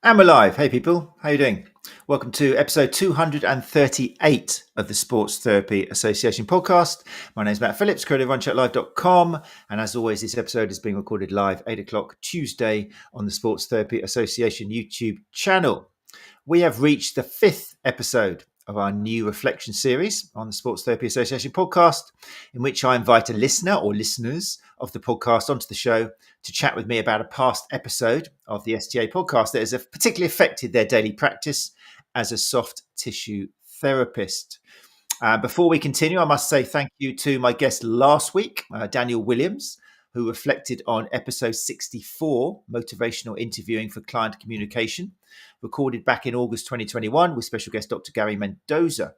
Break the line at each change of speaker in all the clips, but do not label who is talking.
And we're live. Hey people, how you doing? Welcome to episode 238 of the Sports Therapy Association podcast. My name is Matt Phillips, creator of RunChatLive.com. And as always, this episode is being recorded live 8 o'clock Tuesday on the Sports Therapy Association YouTube channel. We have reached the 5th episode of our new reflection series on the Sports Therapy Association podcast, in which I invite a listener or listeners of the podcast onto the show to chat with me about a past episode of the STA podcast that has particularly affected their daily practice as a soft tissue therapist. Before we continue, I must say thank you to my guest last week, Daniel Williams, who reflected on episode 64, Motivational Interviewing for Client Communication, recorded back in August 2021 with special guest Dr. Gary Mendoza.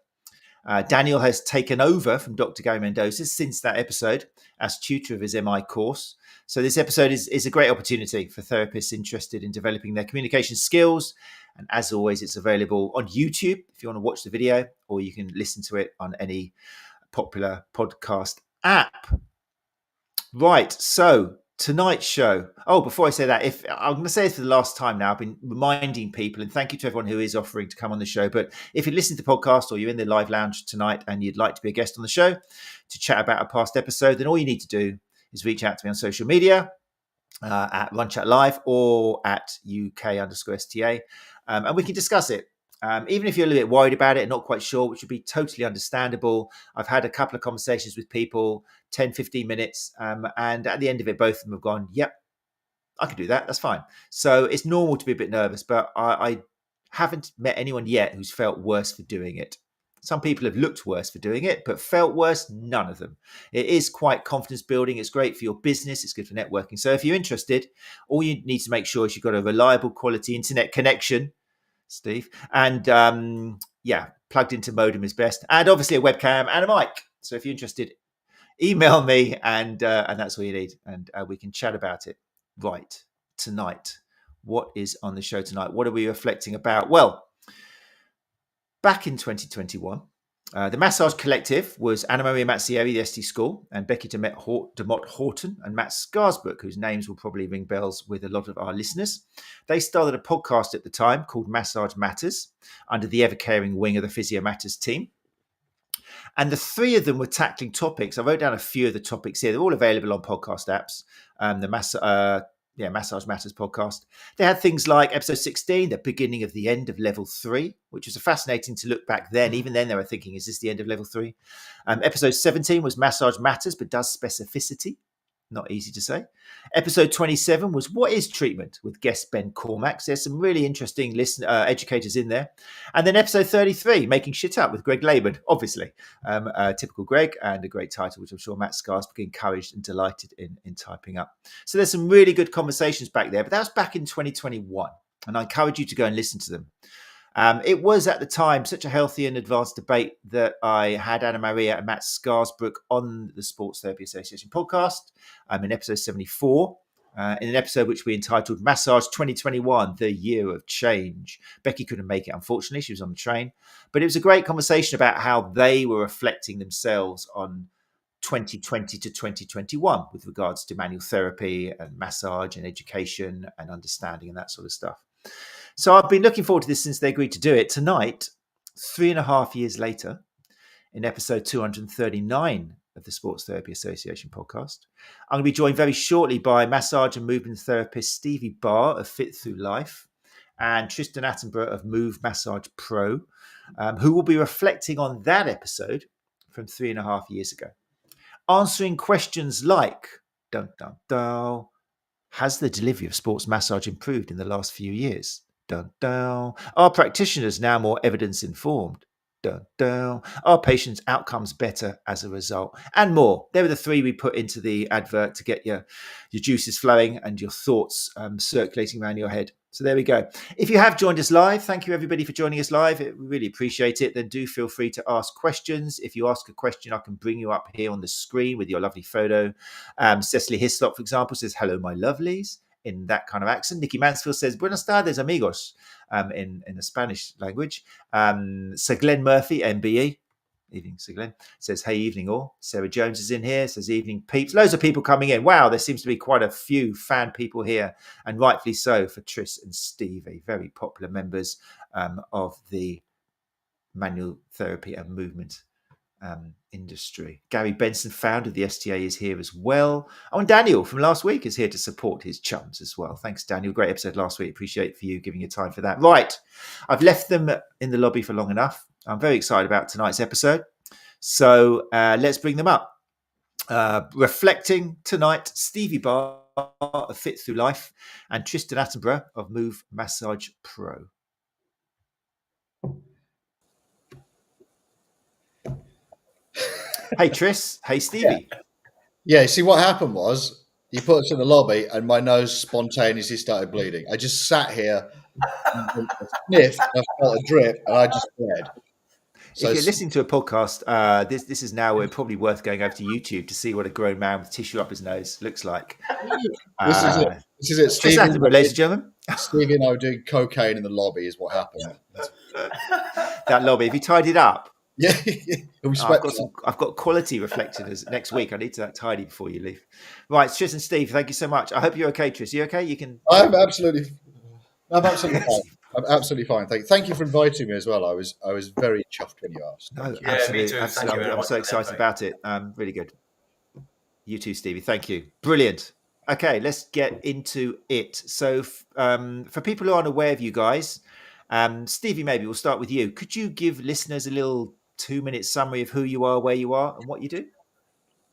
Daniel has taken over from Dr. Gary Mendoza since that episode as tutor of his MI course. So this episode is a great opportunity for therapists interested in developing their communication skills. And as always, it's available on YouTube if you want to watch the video, or you can listen to it on any popular podcast app. Right, so tonight's show. Oh, before I say that, if I'm going to say this for the last time now, I've been reminding people, and thank you to everyone who is offering to come on the show. But if you listen to the podcast or you're in the live lounge tonight and you'd like to be a guest on the show to chat about a past episode, then all you need to do is reach out to me on social media at RunChatLive or at UK_STA, and we can discuss it. Even if you're a little bit worried about it and not quite sure, which would be totally understandable. I've had a couple of conversations with people, 10, 15 minutes. And at the end of it, both of them have gone, yep, I can do that. That's fine. So it's normal to be a bit nervous, but I haven't met anyone yet who's felt worse for doing it. Some people have looked worse for doing it, but felt worse, none of them. It is quite confidence building. It's great for your business. It's good for networking. So if you're interested, all you need to make sure is you've got a reliable quality internet connection, Steve, and plugged into modem is best, and obviously a webcam and a mic. So if you're interested, email me, and that's all you need, and we can chat about it. Right, tonight, what is on the show tonight? What are we reflecting about? Well, back in 2021, the Massage Collective was Anna Maria Mazzieri, the ST School, and Becky DeMott Horton and Matt Scarsbrook, whose names will probably ring bells with a lot of our listeners. They started a podcast at the time called Massage Matters under the ever-caring wing of the Physio Matters team. And the three of them were tackling topics. I wrote down a few of the topics here. They're all available on podcast apps. Massage Matters podcast. They had things like episode 16, the beginning of the end of level 3, which was fascinating to look back then. Even then they were thinking, is this the end of level 3? Episode 17 was Massage Matters, but does specificity. Not easy to say. Episode 27 was What is Treatment? With guest Ben Cormack. There's some really interesting educators in there. And then episode 33, Making Shit Up with Greg Layman, obviously. Typical Greg, and a great title, which I'm sure Matt Scarsbrook encouraged and delighted in typing up. So there's some really good conversations back there, but that was back in 2021. And I encourage you to go and listen to them. It was at the time such a healthy and advanced debate that I had Anna Maria and Matt Scarsbrook on the Sports Therapy Association podcast in episode 74, in an episode which we entitled Massage 2021, The Year of Change. Becky couldn't make it, unfortunately. She was on the train. But it was a great conversation about how they were reflecting themselves on 2020 to 2021 with regards to manual therapy and massage and education and understanding and that sort of stuff. So I've been looking forward to this since they agreed to do it. Tonight, 3.5 years later, in episode 239 of the Sports Therapy Association podcast, I'm going to be joined very shortly by massage and movement therapist Stevie Barr of Fit Through Life and Tristen Attenborough of Move Massage Pro, who will be reflecting on that episode from 3.5 years ago, answering questions like, dun, dun, dun, has the delivery of sports massage improved in the last few years? Dun, dun. Are practitioners now more evidence-informed? Dun, dun. Are patients' outcomes better as a result? And more. There were the three we put into the advert to get your juices flowing and your thoughts circulating around your head. So there we go. If you have joined us live, thank you everybody for joining us live. We really appreciate it. Then do feel free to ask questions. If you ask a question, I can bring you up here on the screen with your lovely photo. Cecily Hislop, for example, says, hello, my lovelies, in that kind of accent. Nikki Mansfield says, buenas tardes, amigos, in the Spanish language. Sir Glenn Murphy, MBE, Evening, Sir Glenn. Says, hey, evening all. Sarah Jones is in here. Says, evening peeps. Loads of people coming in. Wow, there seems to be quite a few fan people here, and rightfully so for Tris and Stevie, very popular members of the manual therapy and movement industry. Gary Benson, founder of the STA, is here as well. Oh, and Daniel from last week is here to support his chums as well. Thanks, Daniel. Great episode last week. Appreciate for you giving your time for that. Right. I've left them in the lobby for long enough. I'm very excited about tonight's episode. So let's bring them up. Reflecting tonight, Stevie Barr of Fit Through Life and Tristen Attenborough of Move Massage Pro. Hey, Tris. Hey, Stevie.
Yeah, see, what happened was you put us in the lobby and my nose spontaneously started bleeding. I just sat here, and sniffed, and I felt a drip, and I just bled. So
if you're listening to a podcast, this is now probably worth going over to YouTube to see what a grown man with tissue up his nose looks like.
This is it.
Stevie, ladies and gentlemen.
Stevie and I were doing cocaine in the lobby is what happened.
That lobby. Have you tidied up?
Yeah.
I've got quality reflected as next week. I need to tidy before you leave. Right, Tris and Steve, thank you so much. I hope you're okay, Tris. You okay? You can.
I'm absolutely fine. I'm absolutely fine. Thank you for inviting me as well. I was very chuffed when you asked.
No, absolutely. Me too. Absolutely. I'm so excited about it. Really good. You too, Stevie. Thank you. Brilliant. Okay, let's get into it. So for people who aren't aware of you guys, Stevie, maybe we'll start with you. Could you give listeners a little 2-minute summary of who you are, where you are, and what you do?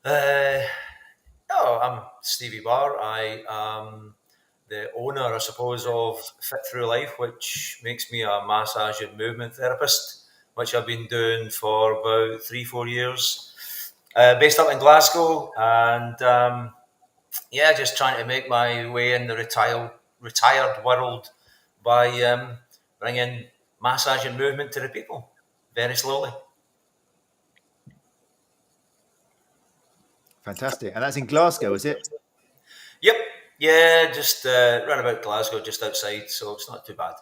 I'm Stevie Barr. I am the owner, I suppose, of Fit Through Life, which makes me a massage and movement therapist, which I've been doing for about 3-4 years. Based up in Glasgow, and just trying to make my way in the retired world by bringing massage and movement to the people very slowly.
Fantastic. And that's in Glasgow, is it?
Yep. Yeah, just round about Glasgow, just outside, so it's not too bad.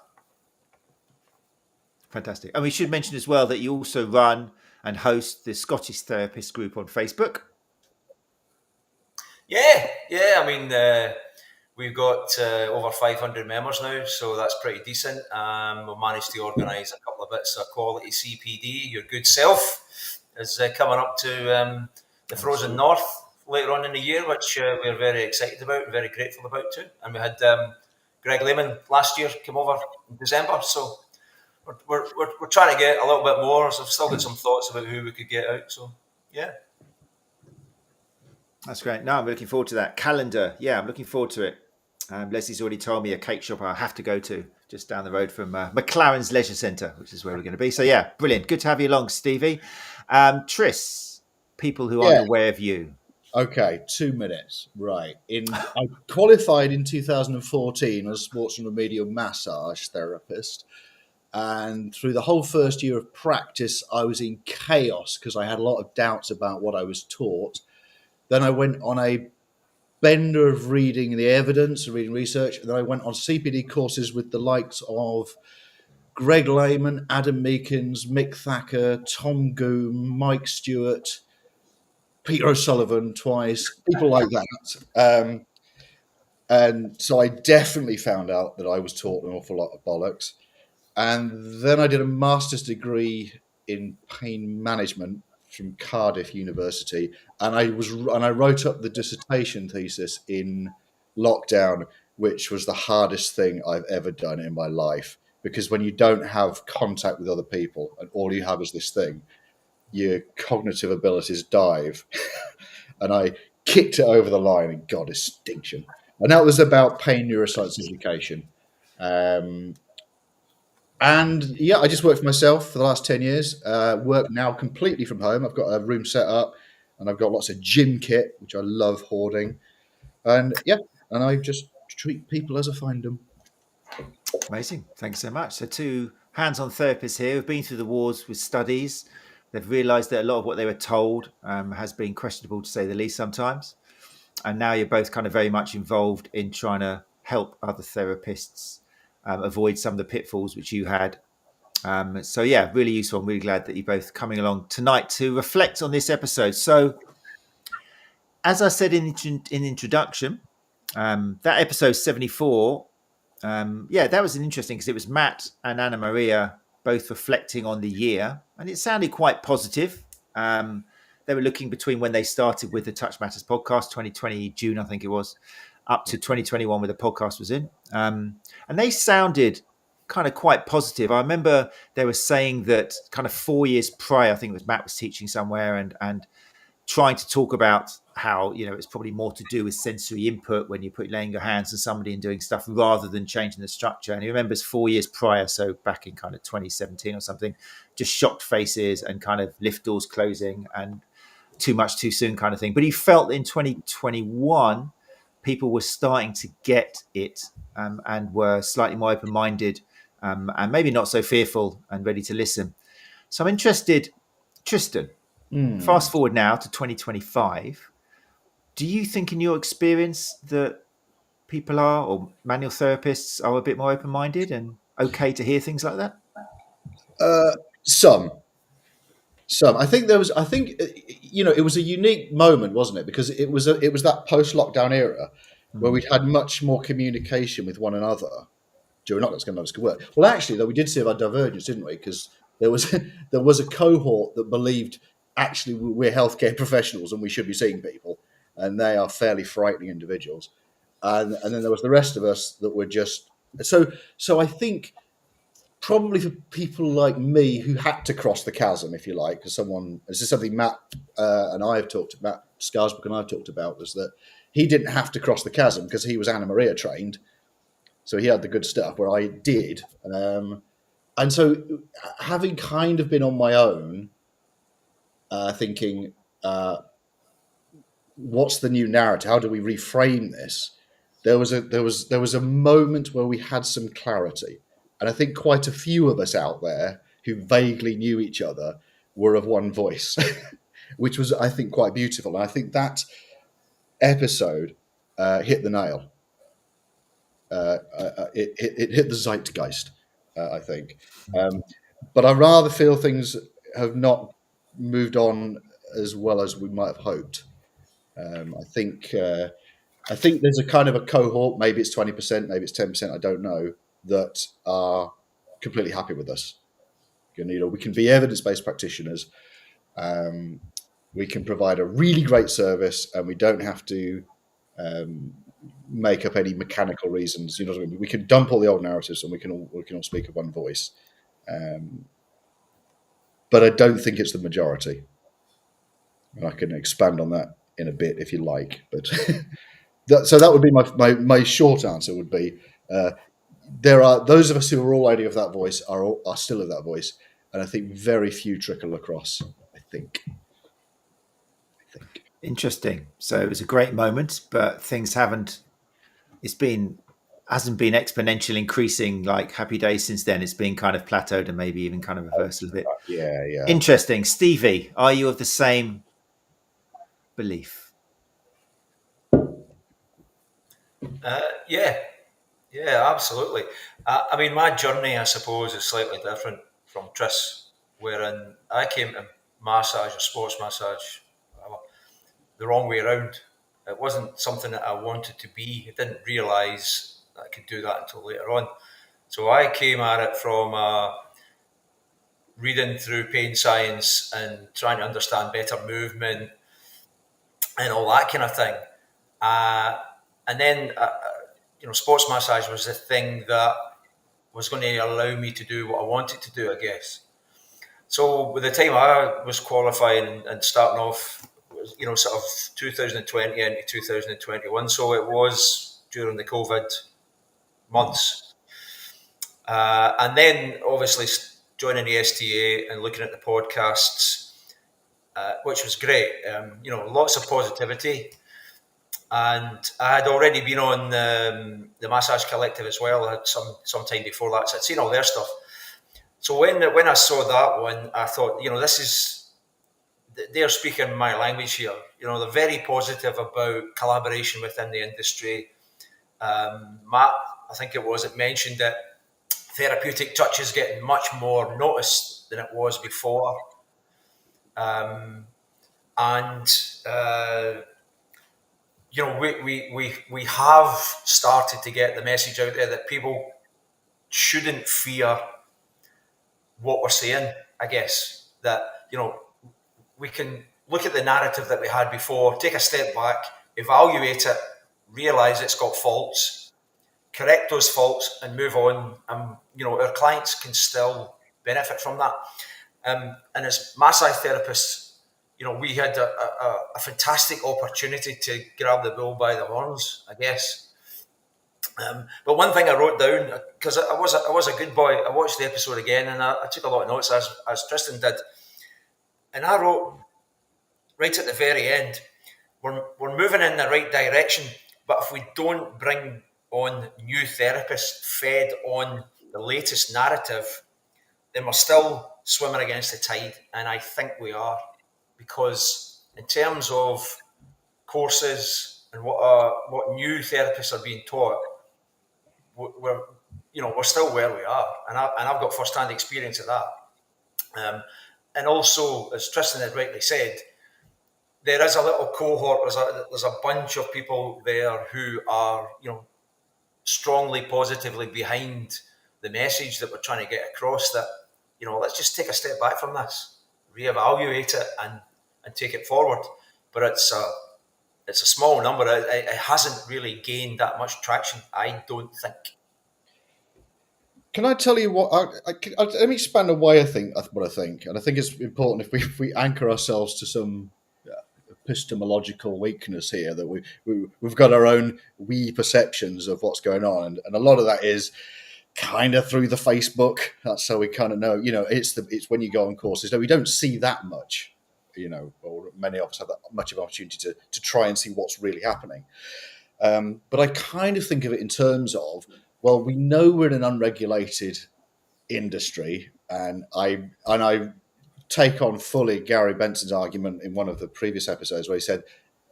Fantastic. And we should mention as well that you also run and host the Scottish Therapist group on Facebook.
Yeah. I mean, we've got over 500 members now, so that's pretty decent. We've managed to organise a couple of bits of quality CPD. Your good self is coming up to the Frozen North later on in the year, which we're very excited about and very grateful about too. And we had Greg Lehman last year come over in December, so we're trying to get a little bit more. So I've still got some thoughts about who we could get out. So yeah.
That's great. No, I'm looking forward to that calendar. Yeah, I'm looking forward to it. Leslie's already told me a cake shop I have to go to just down the road from McLaren's Leisure Centre, which is where we're going to be. So yeah, brilliant. Good to have you along, Stevie. Tris, people who aren't aware of you.
Okay, 2 minutes. Right. I qualified in 2014 as a sports and remedial massage therapist. And through the whole first year of practice, I was in chaos because I had a lot of doubts about what I was taught. Then I went on a bender of reading the evidence, reading research. And then I went on CPD courses with the likes of Greg Lehman, Adam Meakins, Mick Thacker, Tom Goom, Mike Stewart, Peter O'Sullivan twice, people like that. And so I definitely found out that I was taught an awful lot of bollocks. And then I did a master's degree in pain management from Cardiff University. And I wrote up the dissertation thesis in lockdown, which was the hardest thing I've ever done in my life. Because when you don't have contact with other people and all you have is this thing, your cognitive abilities dive. And I kicked it over the line and got distinction. And that was about pain neuroscience education. And yeah, I just worked for myself for the last 10 years. Work now completely from home. I've got a room set up and I've got lots of gym kit, which I love hoarding. And yeah, and I just treat people as I find them.
Amazing. Thanks so much. So 2 hands-on therapists here who've been through the wars with studies. They've realised that a lot of what they were told has been questionable, to say the least, sometimes. And now you're both kind of very much involved in trying to help other therapists avoid some of the pitfalls which you had So yeah, really useful. I'm really glad that you're both coming along tonight to reflect on this episode. So as I said in introduction, that episode 74, that was an interesting, because it was Matt and Anna Maria both reflecting on the year, and it sounded quite positive. They were looking between when they started with the Touch Matters podcast, 2020 June, I think it was, up to 2021 where the podcast was in. And they sounded kind of quite positive. I remember they were saying that kind of 4 years prior, I think it was Matt was teaching somewhere and trying to talk about how, it's probably more to do with sensory input when you put laying your hands on somebody and doing stuff rather than changing the structure. And he remembers 4 years prior, so back in kind of 2017 or something, just shocked faces and kind of lift doors closing and too much too soon kind of thing. But he felt in 2021, people were starting to get it, and were slightly more open-minded, and maybe not so fearful and ready to listen. So I'm interested, Tristen, fast forward now to 2025. Do you think in your experience that people are, or manual therapists are, a bit more open-minded and okay to hear things like that?
Some. I think it was a unique moment, wasn't it? Because it was that post-lockdown era where we'd had much more communication with one another. We're not going to know this could work. Well, actually, though, we did see about divergence, didn't we? Because there was a cohort that believed actually we're healthcare professionals and we should be seeing people, and they are fairly frightening individuals. And then there was the rest of us that were just so. I think probably for people like me who had to cross the chasm, if you like, because this is something Matt and I have talked about, Scarsbrook and I have talked about, was that he didn't have to cross the chasm because he was Anna Maria trained. So he had the good stuff where I did. And so having kind of been on my own, thinking, what's the new narrative? How do we reframe this? There was a moment where we had some clarity. And I think quite a few of us out there who vaguely knew each other were of one voice, which was, I think, quite beautiful. And I think that episode hit the nail. It hit the zeitgeist, I think. But I rather feel things have not moved on as well as we might have hoped. I think there's a kind of a cohort, maybe it's 20%, maybe it's 10%, I don't know, that are completely happy with us. We can be evidence-based practitioners. We can provide a really great service, and we don't have to make up any mechanical reasons. What I mean? We can dump all the old narratives, and we can all speak of one voice. But I don't think it's the majority. And I can expand on that in a bit if you like. But so that would be my short answer. Would be there are those of us who are already of that voice are still of that voice, and I think very few trickle across. I think.
Interesting. So it was a great moment, but things hasn't been exponentially increasing like happy days since then. It's been kind of plateaued and maybe even kind of reversed a little bit.
Yeah.
Interesting. Stevie, are you of the same belief?
Yeah, absolutely. I mean, my journey, I suppose, is slightly different from Tris, wherein I came to massage or sports massage the wrong way around. It wasn't something that I wanted to be. I didn't realise that I could do that until later on. So I came at it from reading through pain science and trying to understand better movement and all that kind of thing. And then, sports massage was the thing that was going to allow me to do what I wanted to do, I guess. So by the time I was qualifying and starting off, sort of 2020 into 2021. So it was during the COVID months. And then obviously joining the STA and looking at the podcasts, which was great. Lots of positivity. And I had already been on the Massage Collective as well. I had some time before that, so I'd seen all their stuff. So when I saw that one, I thought, they're speaking my language here. They're very positive about collaboration within the industry. Matt, I think it mentioned it therapeutic touch is getting much more noticed than it was before. We have started to get the message out there that people shouldn't fear what we're saying. I guess that, we can look at the narrative that we had before, take a step back, evaluate it, realize it's got faults, correct those faults, and move on. Our clients can still benefit from that. And as massage therapists, we had a fantastic opportunity to grab the bull by the horns, I guess. But one thing I wrote down, because I was a good boy, I watched the episode again, and I took a lot of notes, as Tristen did. And I wrote, right at the very end, we're moving in the right direction, but if we don't bring on new therapists fed on the latest narrative, then we're still swimming against the tide. And I think we are, because in terms of courses and what new therapists are being taught, we're still where we are, and I've got first-hand experience of that. And also, as Tristen had rightly said, there is a little cohort. There's a bunch of people there who are, strongly, positively behind the message that we're trying to get across. That, let's just take a step back from this, reevaluate it, and take it forward. But it's a small number. It hasn't really gained that much traction, I don't think.
Can I tell you what? Let me expand on why I think what I think, and I think it's important if we anchor ourselves to some epistemological weakness here, that we've got our own perceptions of what's going on, and a lot of that is kind of through the Facebook. That's how we kind of know. It's when you go on courses. No, we don't see that much. Or many of us have that much of an opportunity to try and see what's really happening. But I kind of think of it in terms of, well, we know we're in an unregulated industry, and I take on fully Gary Benson's argument in one of the previous episodes where he said,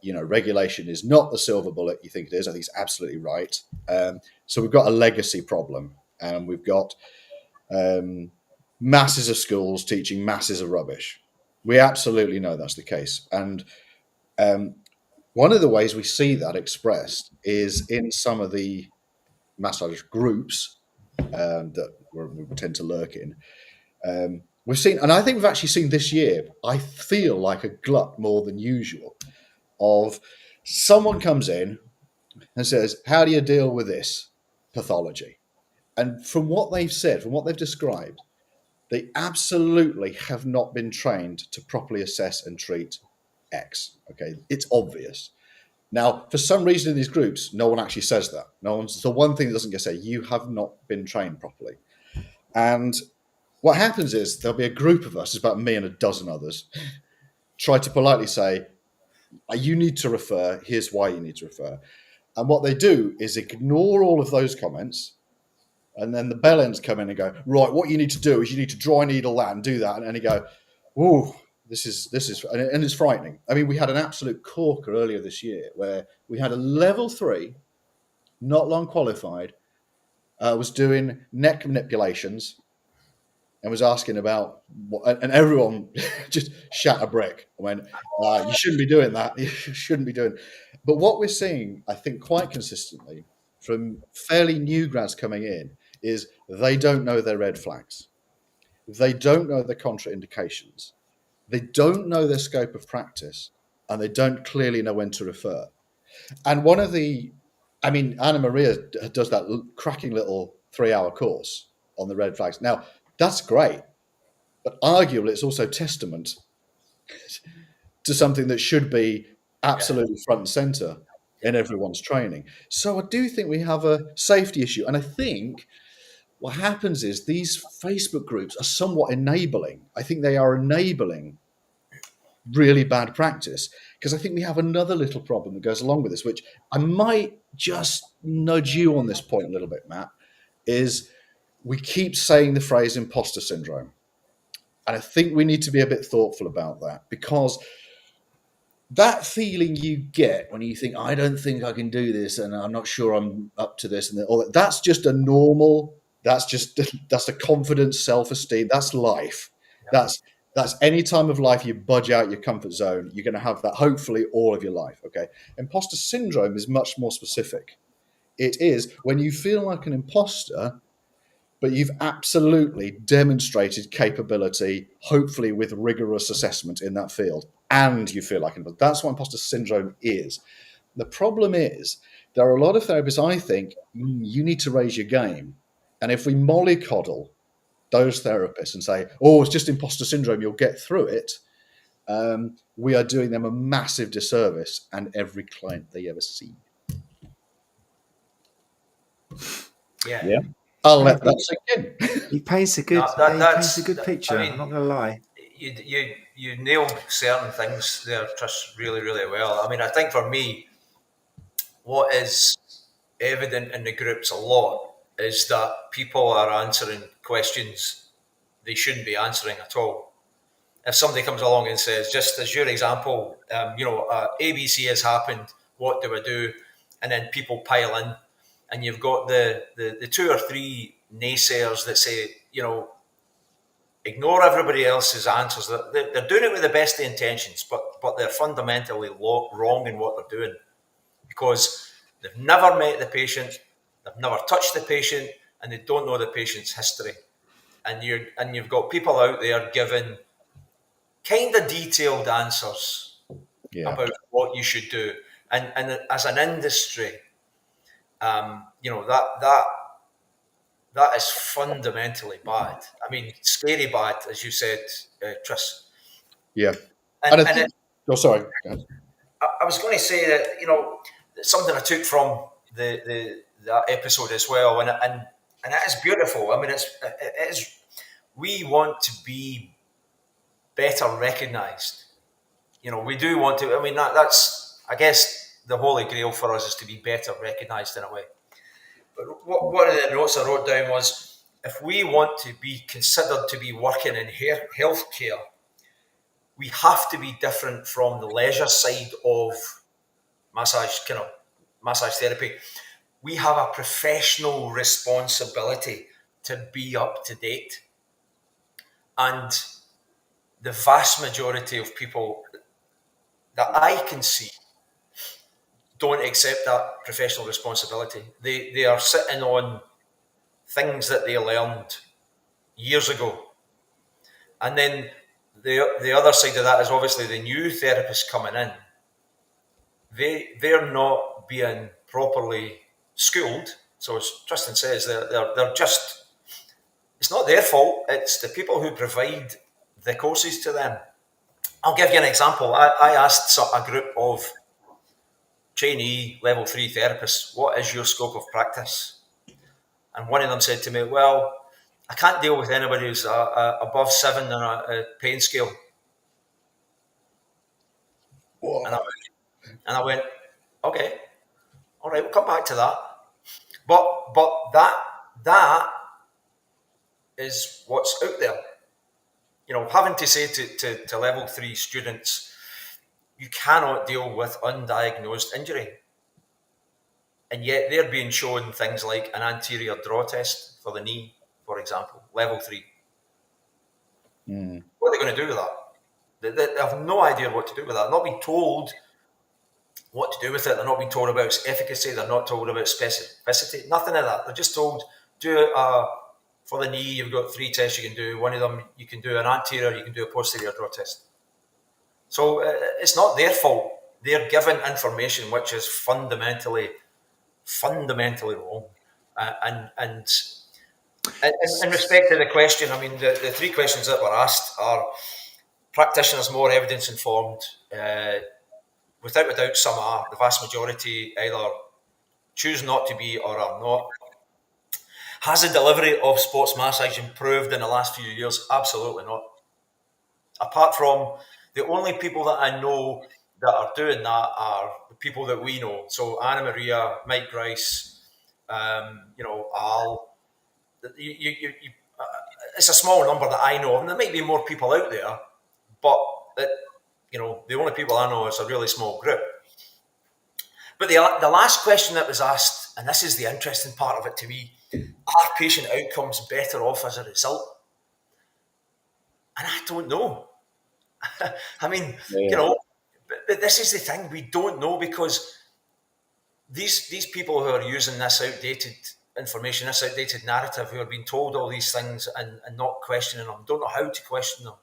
regulation is not the silver bullet you think it is. I think he's absolutely right. So we've got a legacy problem, and we've got masses of schools teaching masses of rubbish. We absolutely know that's the case. And one of the ways we see that expressed is in some of the massage groups that we tend to lurk in. We've seen, and I think we've actually seen this year, I feel like a glut more than usual, of someone comes in and says, how do you deal with this pathology? And from what they've said, from what they've described, they absolutely have not been trained to properly assess and treat X. Okay, it's obvious. Now, for some reason in these groups, no one actually says that. The one thing that doesn't get said, you have not been trained properly. And what happens is there'll be a group of us, it's about me and a dozen others, try to politely say, you need to refer, here's why you need to refer. And what they do is ignore all of those comments, and then the bell ends come in and go, right, what you need to do is you need to dry needle that and do that. And then you go, ooh, this is, and it's frightening. I mean, we had an absolute corker earlier this year where we had a level 3, not long qualified, was doing neck manipulations and was asking about what, and everyone just shat a brick and went, you shouldn't be doing that. You shouldn't be doing. But what we're seeing, I think, quite consistently from fairly new grads coming in is they don't know their red flags. They don't know their contraindications. They don't know their scope of practice, and they don't clearly know when to refer. And one of the, Anna Maria does that cracking little 3-hour course on the red flags. Now, that's great, but arguably it's also testament to something that should be absolutely front and center in everyone's training. So I do think we have a safety issue. And I think what happens is these Facebook groups are somewhat enabling. I think they are enabling really bad practice, because I think we have another little problem that goes along with this, which I might just nudge you on this point a little bit, Matt, is we keep saying the phrase imposter syndrome. And I think we need to be a bit thoughtful about that, because that feeling you get when you think, I don't think I can do this, and I'm not sure I'm up to this, and all that, that's just a normal That's the confidence, self-esteem. That's life.
Yeah.
That's any time of life you budge out your comfort zone, you're going to have that hopefully all of your life. Okay. Imposter syndrome is much more specific. It is when you feel like an imposter, but you've absolutely demonstrated capability, hopefully with rigorous assessment in that field, and you feel like an imposter. That's what imposter syndrome is. The problem is there are a lot of therapists, I think, you need to raise your game. And if we mollycoddle those therapists and say, oh, it's just imposter syndrome, you'll get through it, we are doing them a massive disservice and every client they ever see.
Yeah.
I'll let that sink in.
He paints a good, paints a good picture. I'm not going to lie.
You nailed certain things there, Trish, really, really well. I mean, I think for me, what is evident in the groups a lot is that people are answering questions they shouldn't be answering at all. If somebody comes along and says, just as your example, ABC has happened, what do I do? And then people pile in, and you've got the 2 or 3 naysayers that say, ignore everybody else's answers. They're doing it with the best of intentions, but they're fundamentally wrong in what they're doing because they've never met the patient, they've never touched the patient, and they don't know the patient's history. And you've got people out there giving kind of detailed answers about what you should do. And as an industry, that is fundamentally bad. I mean, scary bad, as you said, Tris.
Yeah. Sorry.
I was going to say that, something I took from that episode as well, and it is beautiful. I mean, it is. We want to be better recognised. We do want to. I mean, that's, I guess, the holy grail for us is to be better recognised in a way. But one of the notes I wrote down was, if we want to be considered to be working in healthcare, we have to be different from the leisure side of massage therapy. We have a professional responsibility to be up to date. And the vast majority of people that I can see don't accept that professional responsibility. They are sitting on things that they learned years ago. And then the other side of that is obviously the new therapists coming in. They're not being properly schooled. So as Tristen says, they're just, it's not their fault. It's the people who provide the courses to them. I'll give you an example. I asked a group of trainee level 3 therapists, what is your scope of practice? And one of them said to me, well, I can't deal with anybody who's above 7 on a pain scale. And I went, okay, all right, we'll come back to that. But that is what's out there. Having to say to level 3 students, you cannot deal with undiagnosed injury. And yet they're being shown things like an anterior draw test for the knee, for example, level 3. What are they going to do with that? They have no idea what to do with that. They're not being told what to do with it. They're not being told about its efficacy. They're not told about specificity. Nothing of that. They're just told, do it for the knee. You've got 3 tests you can do. One of them, you can do an anterior, you can do a posterior draw test. So it's not their fault. They're given information which is fundamentally wrong. And in respect to the question, I mean, the 3 questions that were asked are: practitioners more evidence informed? Without a doubt, some are. The vast majority either choose not to be or are not. Has the delivery of sports massage improved in the last few years? Absolutely not. Apart from the only people that I know that are doing that are the people that we know. So Anna Maria, Mike Grice, Al. It's a small number that I know, and there might be more people out there, but the only people I know is a really small group. But the last question that was asked, and this is the interesting part of it to me, are patient outcomes better off as a result? And I don't know. I mean, but this is the thing. We don't know, because these people who are using this outdated information, this outdated narrative, who are being told all these things and not questioning them, don't know how to question them.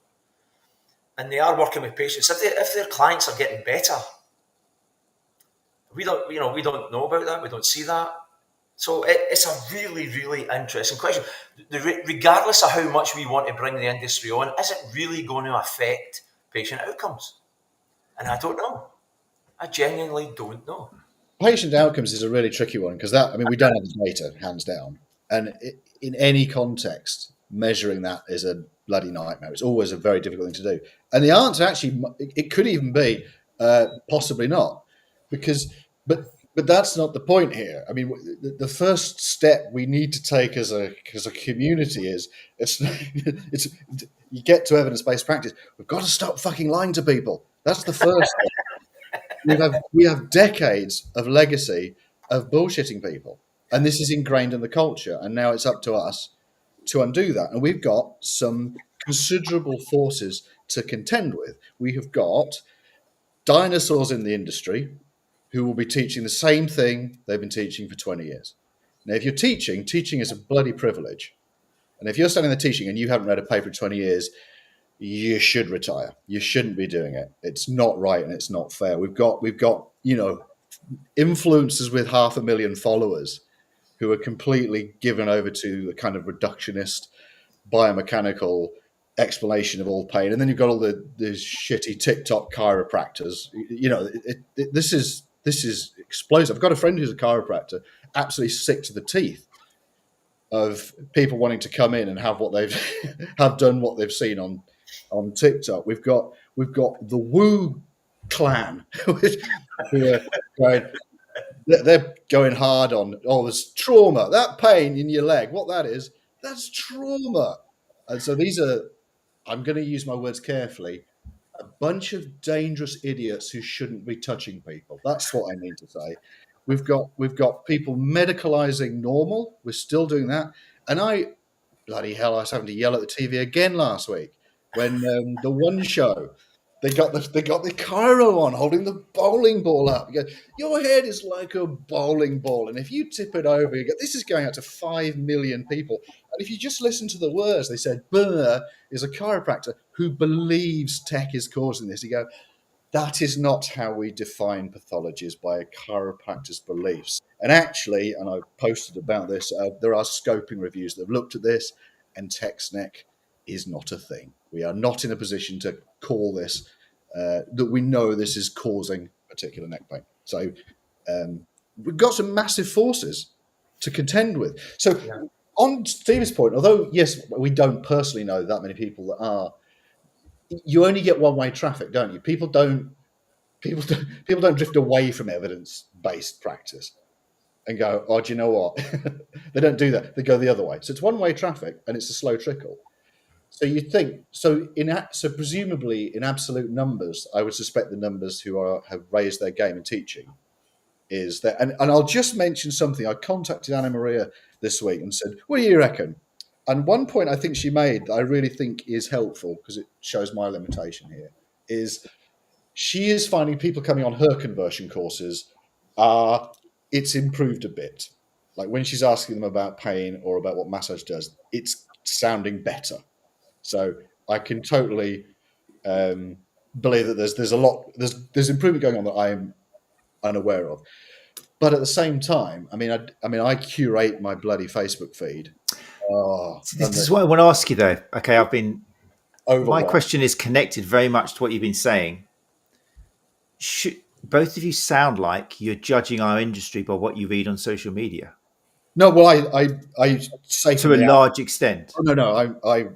And they are working with patients. If their clients are getting better, we don't know about that. We don't see that. So it's a really, really interesting question. Regardless of how much we want to bring the industry on, is it really going to affect patient outcomes? And I don't know. I genuinely don't know.
Patient outcomes is a really tricky one, because we don't have the data, hands down. And in any context, measuring that is a bloody nightmare. It's always a very difficult thing to do. And the answer actually, it could even be possibly not, but that's not the point here. I mean, the first step we need to take as a community is you get to evidence-based practice. We've got to stop fucking lying to people. That's the first step. We have decades of legacy of bullshitting people, and this is ingrained in the culture. And now it's up to us to undo that. And we've got some considerable forces to contend with. We have got dinosaurs in the industry who will be teaching the same thing they've been teaching for 20 years. Now, if you're teaching is a bloody privilege. And if you're standing there teaching and you haven't read a paper in 20 years, you should retire. You shouldn't be doing it. It's not right and it's not fair. We've got influencers with 500,000 followers who are completely given over to a kind of reductionist biomechanical explanation of all pain. And then you've got all the shitty TikTok chiropractors. This is explosive. I've got a friend who's a chiropractor, absolutely sick to the teeth of people wanting to come in and have what they've have done what they've seen on TikTok. We've got the Woo clan who are going, they're going hard on, there's trauma, that pain in your leg, what that is, that's trauma. And so these are, I'm going to use my words carefully, a bunch of dangerous idiots who shouldn't be touching people. That's what I mean to say. We've got people medicalizing normal. We're still doing that. And bloody hell, I was having to yell at the TV again last week when the one show, they got the chiro on holding the bowling ball up. You go, your head is like a bowling ball, and if you tip it over, you go, this is going out to 5 million people. And if you just listen to the words, they said, Barr is a chiropractor who believes tech is causing this. You go, that is not how we define pathologies, by a chiropractor's beliefs. And actually, and I posted about this, there are scoping reviews that have looked at this, and text neck is not a thing. We are not in a position to call this, that we know this is causing particular neck pain. So we've got some massive forces to contend with. So on Stevie's point, although, yes, we don't personally know that many people that are, you only get one-way traffic, don't you? People don't drift away from evidence-based practice and go, oh, do you know what? They don't do that. They go the other way. So it's one-way traffic, and it's a slow trickle. So you think so presumably in absolute numbers, I would suspect the numbers who have raised their game in teaching is that. And I'll just mention something. I contacted Anna Maria this week and said, what do you reckon? And one point I think she made that I really think is helpful, because it shows my limitation here, is she is finding people coming on her conversion courses, it's improved a bit. Like when she's asking them about pain or about what massage does, it's sounding better. So I can totally believe that there's improvement going on that I'm unaware of. But at the same time, I curate my bloody Facebook feed.
This is what I want to ask you, though. Okay, my question is connected very much to what you've been saying. Both of you sound like you're judging our industry by what you read on social media.
No, well, I say
to a large extent.
Oh, no, I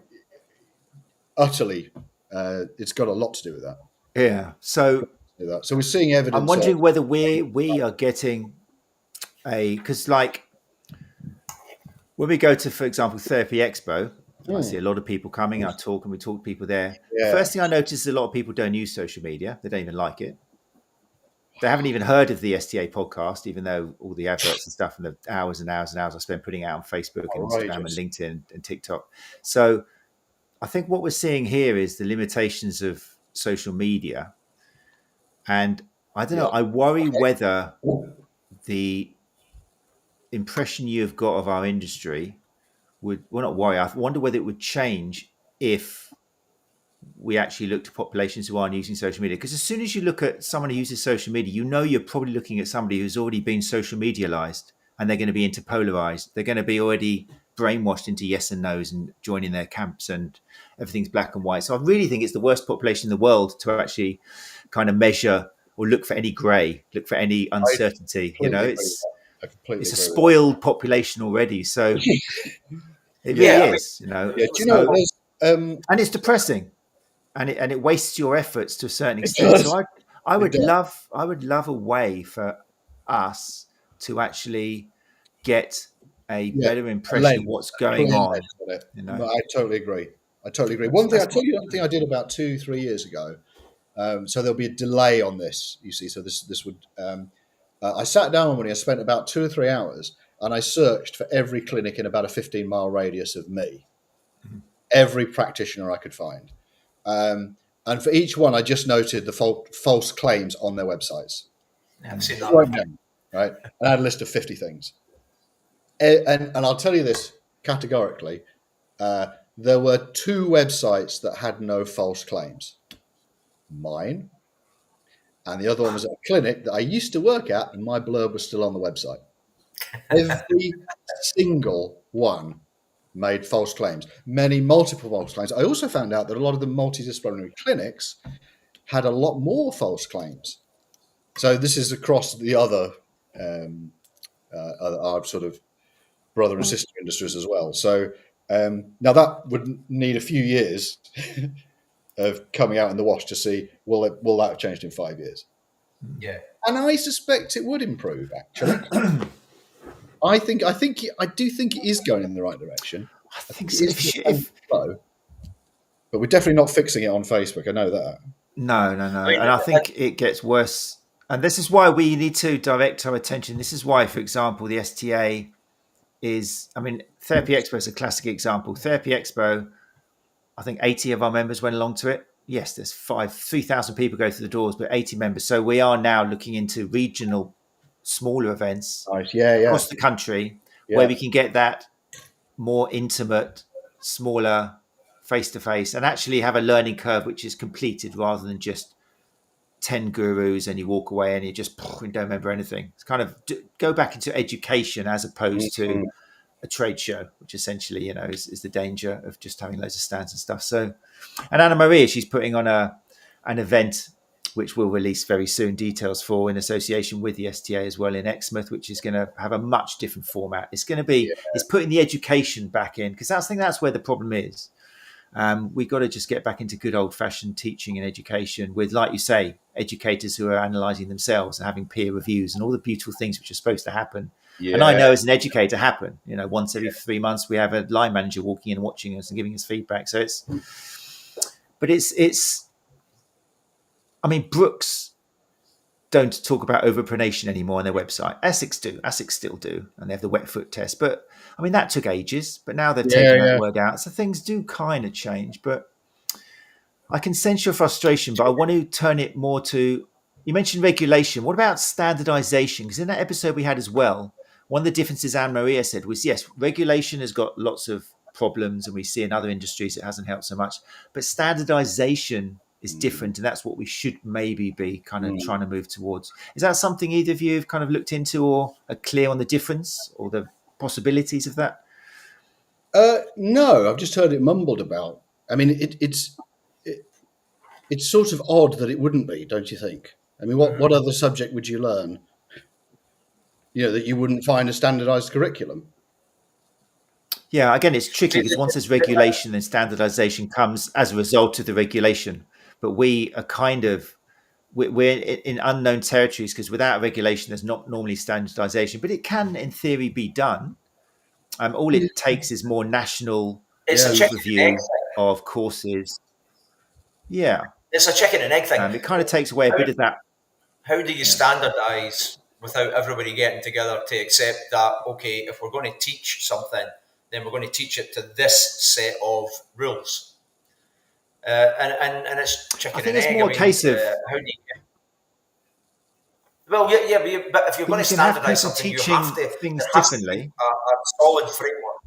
utterly. It's got a lot to do with that.
Yeah. So
we're seeing evidence.
I'm wondering whether we are getting because like when we go to, for example, Therapy Expo, I see a lot of people coming. I talk and we talk to people there. Yeah. The first thing I notice is a lot of people don't use social media. They don't even like it. they haven't even heard of the STA podcast, even though all the adverts and stuff and the hours and hours and hours I spent putting it out on Facebook and Instagram and LinkedIn and TikTok. So I think what we're seeing here is the limitations of social media. And I don't know, I worry whether the impression you've got of our industry would, well, not worry, I wonder whether it would change if we actually look to populations who aren't using social media. Because as soon as you look at someone who uses social media, you know you're probably looking at somebody who's already been social medialized, and they're going to be interpolarized. They're going to be already brainwashed into yes and no's and joining their camps, and everything's black and white. So I really think it's the worst population in the world to actually kind of measure or look for any grey, look for any uncertainty. You know, it's a spoiled population already. So it really is, you know.
Yeah, do you know,
and it's depressing. And it wastes your efforts to a certain extent. So I would love a way for us to actually get a better impression of what's going on.
You know? I totally agree. One thing I did about 2-3 years ago. So there'll be a delay on this. You see, so this would. I sat down one morning. I spent about 2 or 3 hours, and I searched for every clinic in about a 15-mile radius of me, every practitioner I could find. And for each one, I just noted the false claims on their websites.
I've seen that.
Right? And I had a list of 50 things. And I'll tell you this categorically. There were 2 websites that had no false claims. Mine. And the other one was at a clinic that I used to work at, and my blurb was still on the website. Every single one made false claims, multiple false claims. I also found out that a lot of the multidisciplinary clinics had a lot more false claims. So this is across the other our sort of brother and sister industries as well. So now that would need a few years of coming out in the wash to see will that have changed in 5 years?
Yeah,
and I suspect it would improve. Actually, I do think it is going in the right direction.
I think so.
But we're definitely not fixing it on Facebook. I know that.
No. And I think it gets worse. And this is why we need to direct our attention. This is why, for example, the STA is, Therapy Expo is a classic example. Therapy Expo, I think 80 of our members went along to it. Yes, there's 3,000 people go through the doors, but 80 members. So we are now looking into regional, smaller events across the country where we can get that more intimate, smaller, face-to-face, and actually have a learning curve which is completed rather than just 10 gurus and you walk away and you just don't remember anything. It's kind of go back into education as opposed to a trade show, which essentially, is the danger of just having loads of stands and stuff. So, and Anna Maria, she's putting on an event which we'll release very soon details for in association with the STA as well in Exmouth, which is going to have a much different format. It's going to be, it's putting the education back in, because I think that's where the problem is. We've got to just get back into good old fashioned teaching and education with, like you say, educators who are analysing themselves and having peer reviews and all the beautiful things which are supposed to happen. Yeah. And I know as an educator happen, once every 3 months we have a line manager walking in and watching us and giving us feedback. So Brooks don't talk about overpronation anymore on their website. Essex do. Essex still do. And they have the wet foot test. But, that took ages. But now they've taken that word out. So things do kind of change. But I can sense your frustration. But I want to turn it more to, you mentioned regulation. What about standardization? Because in that episode we had as well, one of the differences Anne Maria said was, yes, regulation has got lots of problems. And we see in other industries it hasn't helped so much. But standardization is different, and that's what we should maybe be kind of trying to move towards. Is that something either of you have kind of looked into or are clear on the difference or the possibilities of that?
No, I've just heard it mumbled about. It's sort of odd that it wouldn't be, don't you think? What other subject would you learn? That you wouldn't find a standardized curriculum.
Yeah, again, it's tricky because once there's regulation, then standardization comes as a result of the regulation. But we are we're in unknown territories because without regulation, there's not normally standardization. But it can, in theory, be done. All it takes is more national overview of courses. Yeah.
It's a chicken and egg thing.
It kind of takes away a bit of that.
how do you standardise without everybody getting together to accept that, okay, if we're going to teach something, then we're going to teach it to this set of rules. And it's chicken
I think
and
it's
egg.
more a case of
how do you? Well, yeah, but if you're going to
you can have
standardise
people
something, you
teaching
have to.
things
There has to be
differently.
a solid framework.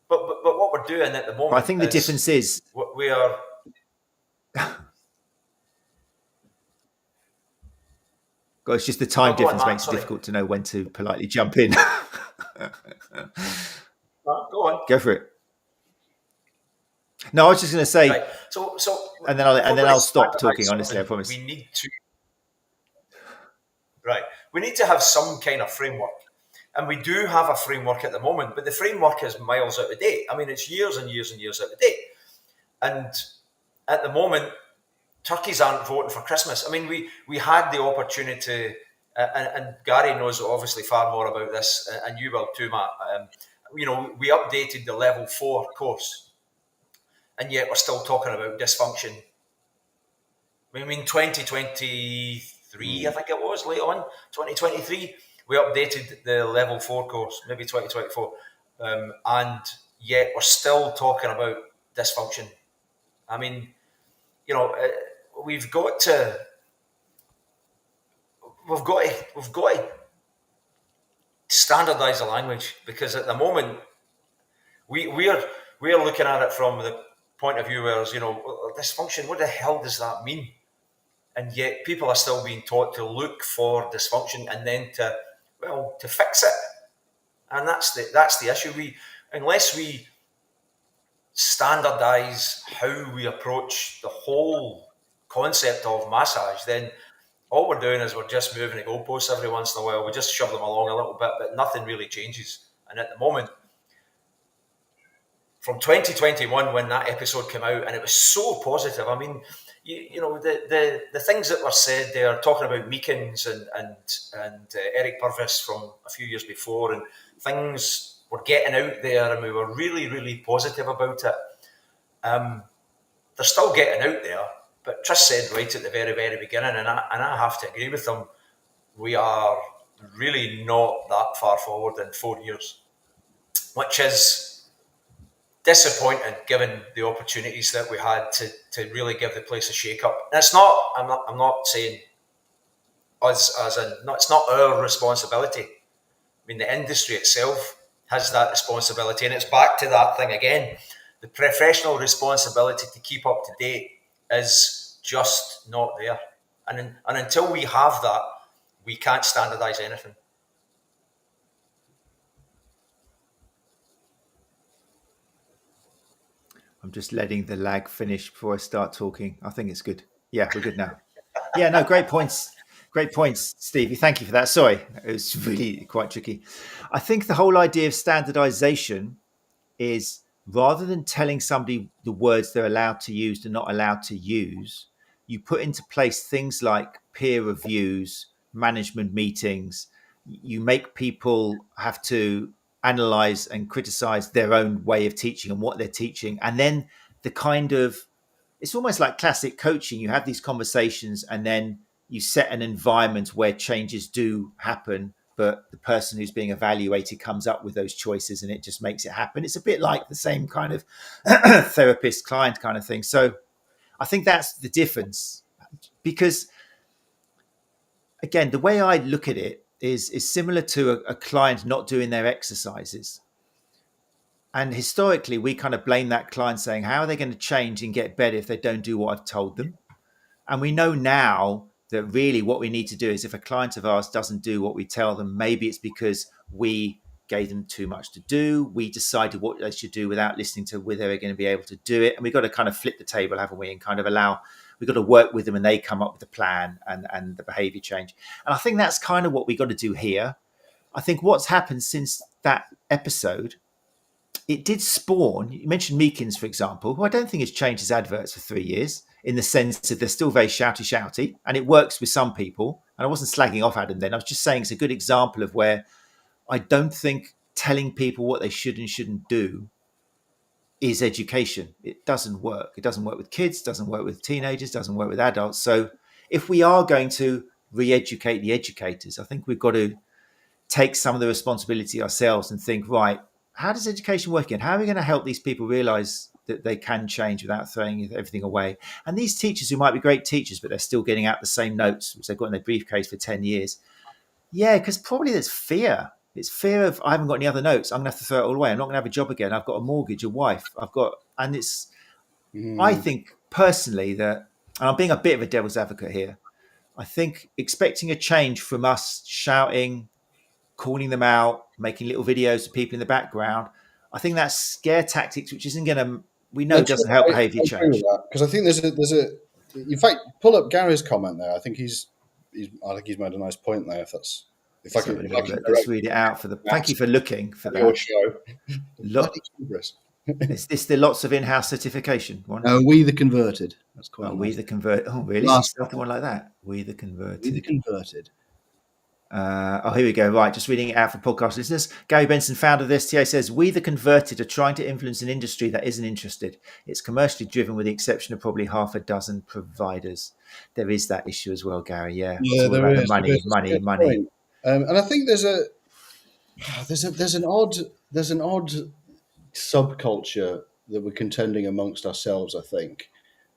But what we're doing at the moment,
But I think the difference is
we are.
God, it's just the time
Go on,
difference
Matt,
makes it
sorry.
difficult to know when to politely jump in.
Go on.
Go for it. No, I was just going to say,
Right. So,
and then I'll stop talking.
something,
Honestly, I promise.
We need to. Right. We need to have some kind of framework. And we do have a framework at the moment, but the framework is miles out of date. I mean, it's years and years and years out of date. And at the moment, turkeys aren't voting for Christmas. I mean, we had the opportunity, and Gary knows obviously far more about this, and you will too, Matt. We updated the level 4 course, and yet we're still talking about dysfunction. I mean, 2023, I think it was, late on, 2023, we updated the level 4 course, maybe 2024, and yet we're still talking about dysfunction. I mean, we've got to standardise the language, because at the moment we are looking at it from the point of view where, dysfunction, what the hell does that mean? And yet people are still being taught to look for dysfunction and then to fix it. And that's the issue. Unless we standardise how we approach the whole concept of massage, then all we're doing is we're just moving the goalposts every once in a while. We just shove them along a little bit, but nothing really changes. And at the moment, from 2021, when that episode came out, and it was so positive. I mean, the things that were said there, talking about Meekins and Eric Purvis from a few years before, and things were getting out there, and we were really, really positive about it. They're still getting out there, but Tris said right at the very, very beginning, and I have to agree with them, we are really not that far forward in 4 years, which is disappointing given the opportunities that we had to really give the place a shake-up. And it's not, I'm not saying us as in, no, it's not our responsibility. I mean, the industry itself has that responsibility, and it's back to that thing again. The professional responsibility to keep up to date is just not there. And until we have that, we can't standardise anything.
I'm just letting the lag finish before I start talking. I think it's good. Yeah, we're good now. Yeah, no, great points. Great points, Stevie. Thank you for that. Sorry, it was really quite tricky. I think the whole idea of standardization is, rather than telling somebody the words they're allowed to use, they're not allowed to use, you put into place things like peer reviews, management meetings. You make people have to analyze and criticize their own way of teaching and what they're teaching. And then it's almost like classic coaching. You have these conversations and then you set an environment where changes do happen, but the person who's being evaluated comes up with those choices and it just makes it happen. It's a bit like the same kind of therapist client kind of thing. So I think that's the difference, because again, the way I look at it is similar to a client not doing their exercises. And historically, we kind of blame that client, saying, how are they going to change and get better if they don't do what I've told them? And we know now that really what we need to do is, if a client of ours doesn't do what we tell them, maybe it's because we gave them too much to do. We decided what they should do without listening to whether they're going to be able to do it. And we've got to kind of flip the table, haven't we? And kind of we've got to work with them and they come up with a plan and the behavior change. And I think that's kind of what we've got to do here. I think what's happened since that episode, it did spawn, you mentioned Meekins, for example, who I don't think has changed his adverts for 3 years, in the sense that they're still very shouty, and it works with some people. And I wasn't slagging off Adam then. I was just saying it's a good example of where I don't think telling people what they should and shouldn't do is education. It doesn't work. It doesn't work with kids, doesn't work with teenagers, doesn't work with adults. So if we are going to re-educate the educators, I think we've got to take some of the responsibility ourselves and think, right, how does education work in? How are we going to help these people realize that they can change without throwing everything away? And these teachers who might be great teachers, but they're still getting out the same notes, which they've got in their briefcase for 10 years. Yeah, because probably there's fear. It's fear of, I haven't got any other notes. I'm going to have to throw it all away. I'm not going to have a job again. I've got a mortgage, a wife. I think personally that, and I'm being a bit of a devil's advocate here, I think expecting a change from us shouting, calling them out, making little videos of people in the background, I think that's scare tactics, which isn't going to, we know, doesn't help behaviour change.
Because I think there's a, in fact, pull up Gary's comment there. I think he's made a nice point there. Let's
read it out for the. Thank you for looking for that.
Your show.
Is this the lots of in-house certification one?
No, We the Converted. That's quite.
We the Converted. Oh, really? Something one like that. We the Converted.
We the Converted.
Here we go. Right, just reading it out for podcast listeners. Gary Benson, founder of the STA, says, "We the Converted are trying to influence an industry that isn't interested. It's commercially driven with the exception of probably half a dozen providers." There is that issue as well, Gary. Yeah,
there is.
Money.
And I think there's an odd subculture that we're contending amongst ourselves, I think,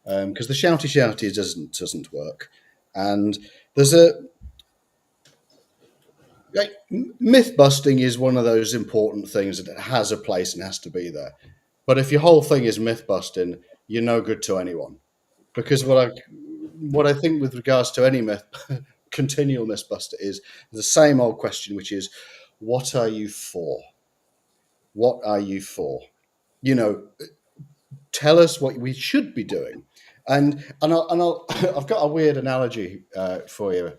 because the shouty doesn't work, and there's myth busting is one of those important things that it has a place and has to be there. But if your whole thing is myth busting, you're no good to anyone, because what I think with regards to any continual myth buster is the same old question, which is, what are you for? What are you for? Tell us what we should be doing. And I've got a weird analogy for you,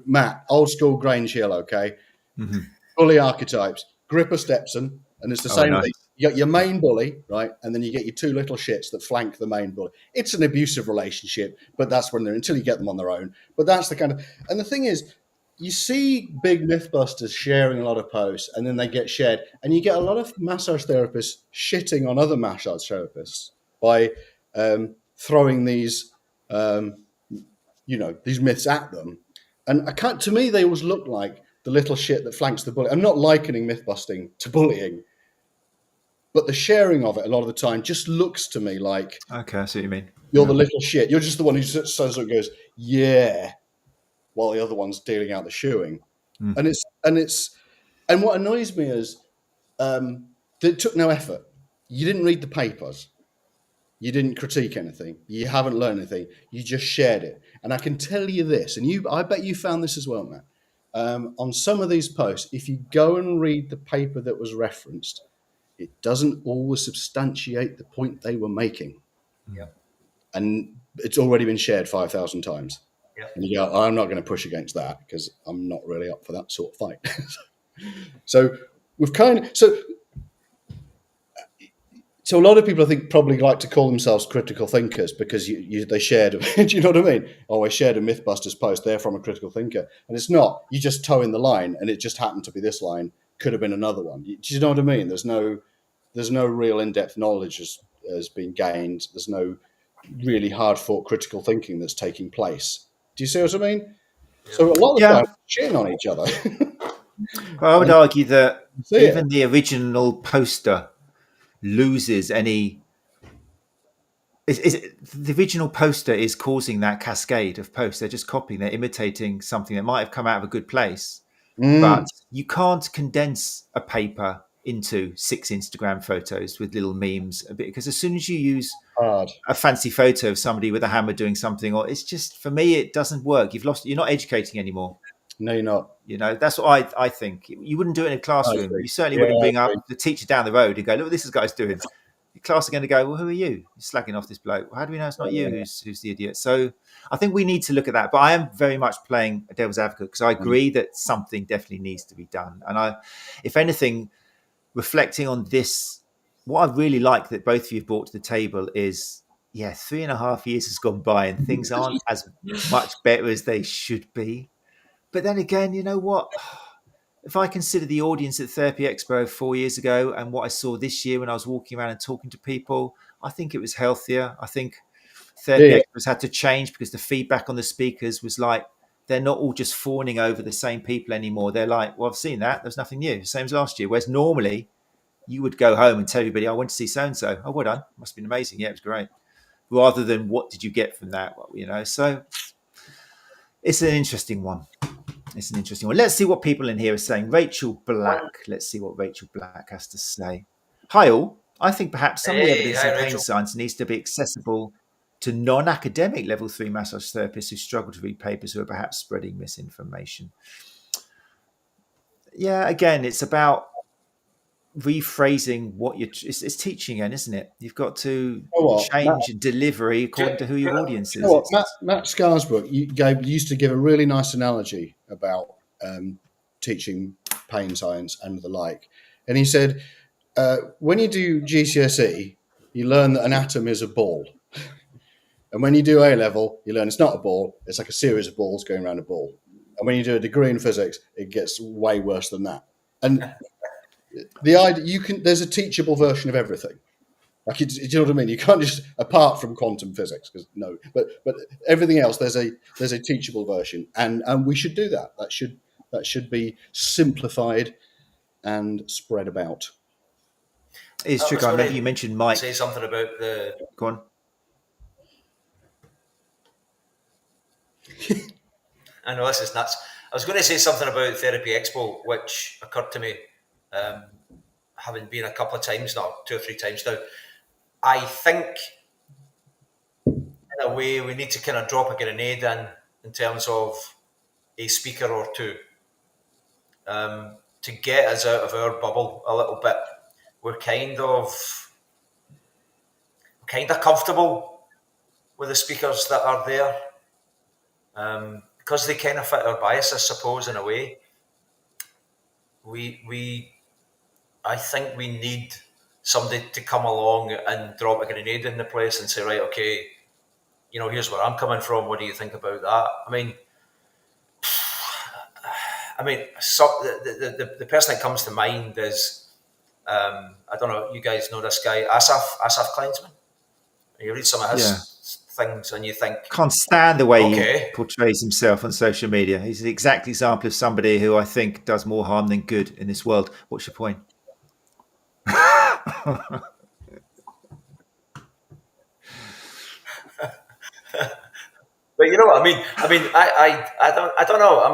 Matt. Old school Grange Hill, okay? Mm-hmm. Bully archetypes. Gripper Stepson, and it's the same thing. You got your main bully, right? And then you get your two little shits that flank the main bully. It's an abusive relationship, but that's when until you get them on their own. But that's the kind of, and the thing is, you see big mythbusters sharing a lot of posts, and then they get shared, and you get a lot of massage therapists shitting on other massage therapists by throwing these, these myths at them. And to me, they always look like the little shit that flanks the bully. I'm not likening myth busting to bullying, but the sharing of it a lot of the time just looks to me like,
okay, I see what you mean.
You're the little shit. You're just the one who says and goes, yeah, while the other one's dealing out the shoeing. And what annoys me is that it took no effort. You didn't read the papers. You didn't critique anything. You haven't learned anything. You just shared it. And I can tell you this, and I bet you found this as well, Matt. On some of these posts, if you go and read the paper that was referenced, it doesn't always substantiate the point they were making.
Yeah.
And it's already been shared 5,000 times. Yeah. And you go, I'm not going to push against that because I'm not really up for that sort of fight. So a lot of people, I think, probably like to call themselves critical thinkers because they shared, do you know what I mean? Oh, I shared a Mythbusters post, they're from a critical thinker. And it's not. You just toe in the line, and it just happened to be this line, could have been another one. Do you know what I mean? There's no real in-depth knowledge has been gained. There's no really hard-fought critical thinking that's taking place. Do you see what I mean? Yeah. So a lot of time shitting on each other.
Well, I would argue that even the original poster loses any. The original poster is causing that cascade of posts. They're just copying. They're imitating something that might have come out of a good place, but you can't condense a paper into 6 Instagram photos with little memes because as soon as you use a fancy photo of somebody with a hammer doing something, or it's just, for me, it doesn't work. You're not educating anymore.
No, you're not.
That's what I think. You wouldn't do it in a classroom. You certainly wouldn't bring up the teacher down the road and go, look what this guy's doing. The class are going to go, well, who are you? You're slagging off this bloke. How do we know it's not you who's the idiot? So I think we need to look at that. But I am very much playing a devil's advocate because I agree that something definitely needs to be done. And if anything, reflecting on this, what I really like that both of you have brought to the table is, 3.5 years has gone by and things aren't as much better as they should be. But then again, you know what? If I consider the audience at Therapy Expo 4 years ago and what I saw this year when I was walking around and talking to people, I think it was healthier. I think therapy experts had to change because the feedback on the speakers was like, they're not all just fawning over the same people anymore. They're like, well, I've seen that. There's nothing new. Same as last year. Whereas normally you would go home and tell everybody, I went to see so-and-so. Oh, well done. Must have been amazing. Yeah, it was great. Rather than what did you get from that? So it's an interesting one. Let's see what people in here are saying. Rachel Black. Let's see what Rachel Black has to say. Hi all. I think perhaps some of the evidence in pain science needs to be accessible to non-academic level 3 massage therapists who struggle to read papers who are perhaps spreading misinformation. Yeah, again, it's about rephrasing what it's teaching again, isn't it? You've got to change delivery according to who your audience is.
Matt Scarsbrook used to give a really nice analogy about teaching pain science and the like. And he said, when you do GCSE, you learn that an atom is a ball. And when you do A-level, you learn it's not a ball. It's like a series of balls going around a ball. And when you do a degree in physics, it gets way worse than that. And the idea there's a teachable version of everything. Like, do you know what I mean? You can't just, apart from quantum physics, but everything else, there's a teachable version, and we should do that. That should be simplified and spread about.
It's true. I remember you mentioned Mike.
Say something about the.
Go on.
I know this is nuts. I was going to say something about Therapy Expo, which occurred to me, having been a couple of times now, 2 or 3 times now. I think, in a way, we need to kind of drop a grenade in terms of a speaker or two, to get us out of our bubble a little bit. We're kind of comfortable with the speakers that are there, because they kind of fit our bias, I suppose, in a way. I think we need somebody to come along and drop a grenade in the place and say, right, okay, here's where I'm coming from. What do you think about that? The person that comes to mind is, I don't know, you guys know this guy, Asaf Kleinsman. You read some of his things and you think...
Can't stand the way he portrays himself on social media. He's an exact example of somebody who I think does more harm than good in this world. What's your point?
But you know what I mean? I don't know.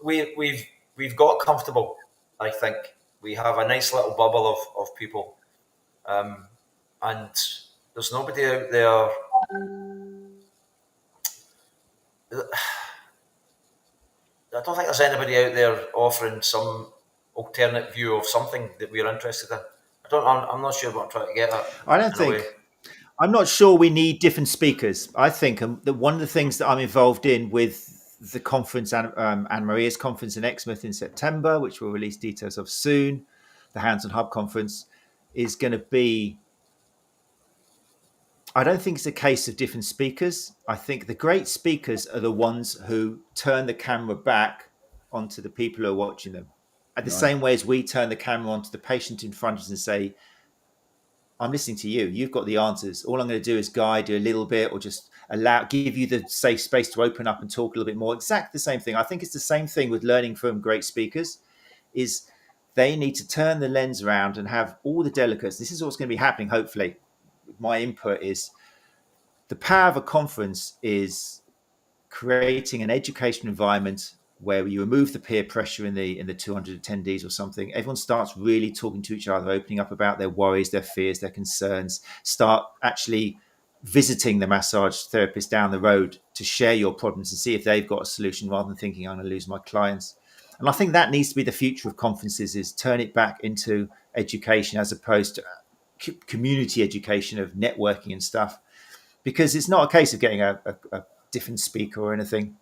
We've got comfortable. I think we have a nice little bubble of people, and there's nobody out there. I don't think there's anybody out there offering some alternate view of something that we're interested in. I'm not sure what I'm trying to get at.
I'm not sure we need different speakers. I think that one of the things that I'm involved in with the conference, Anne Maria's conference in Exmouth in September, which we'll release details of soon, the Hands-on Hub conference, is going to be, I don't think it's a case of different speakers. I think the great speakers are the ones who turn the camera back onto the people who are watching them. At the same way as we turn the camera onto the patient in front of us and say, I'm listening to you. You've got the answers. All I'm going to do is guide you a little bit, or just give you the safe space to open up and talk a little bit more. Exactly the same thing. I think it's the same thing with learning from great speakers, is they need to turn the lens around and have all the delicates. This is what's going to be happening, hopefully. My input is the power of a conference is creating an education environment where you remove the peer pressure in the 200 attendees or something. Everyone starts really talking to each other, opening up about their worries, their fears, their concerns, start actually visiting the massage therapist down the road to share your problems and see if they've got a solution, rather than thinking I'm going to lose my clients. And I think that needs to be the future of conferences, is turn it back into education as opposed to community education of networking and stuff, because it's not a case of getting a different speaker or anything.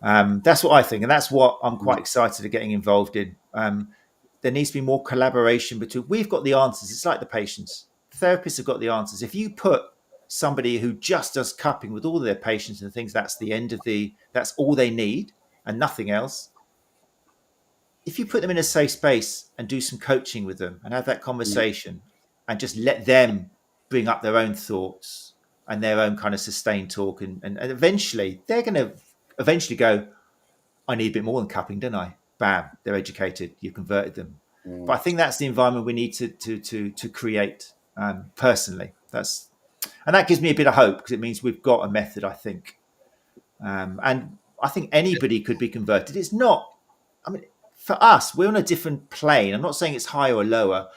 That's what I think, and that's what I'm quite excited of getting involved in. There needs to be more collaboration between. We've got the answers. It's like the patients. Therapists have got the answers. If you put somebody who just does cupping with all of their patients and things, that's all they need and nothing else. If you put them in a safe space and do some coaching with them and have that conversation and just let them bring up their own thoughts and their own kind of sustained talk, and eventually they're going to eventually go, I need a bit more than cupping, don't I? Bam, they're educated. You converted them. But I think that's the environment we need to create personally. And that gives me a bit of hope, because it means we've got a method, I think. And I think anybody could be converted. It's not, I mean, for us, we're on a different plane. I'm not saying it's higher or lower,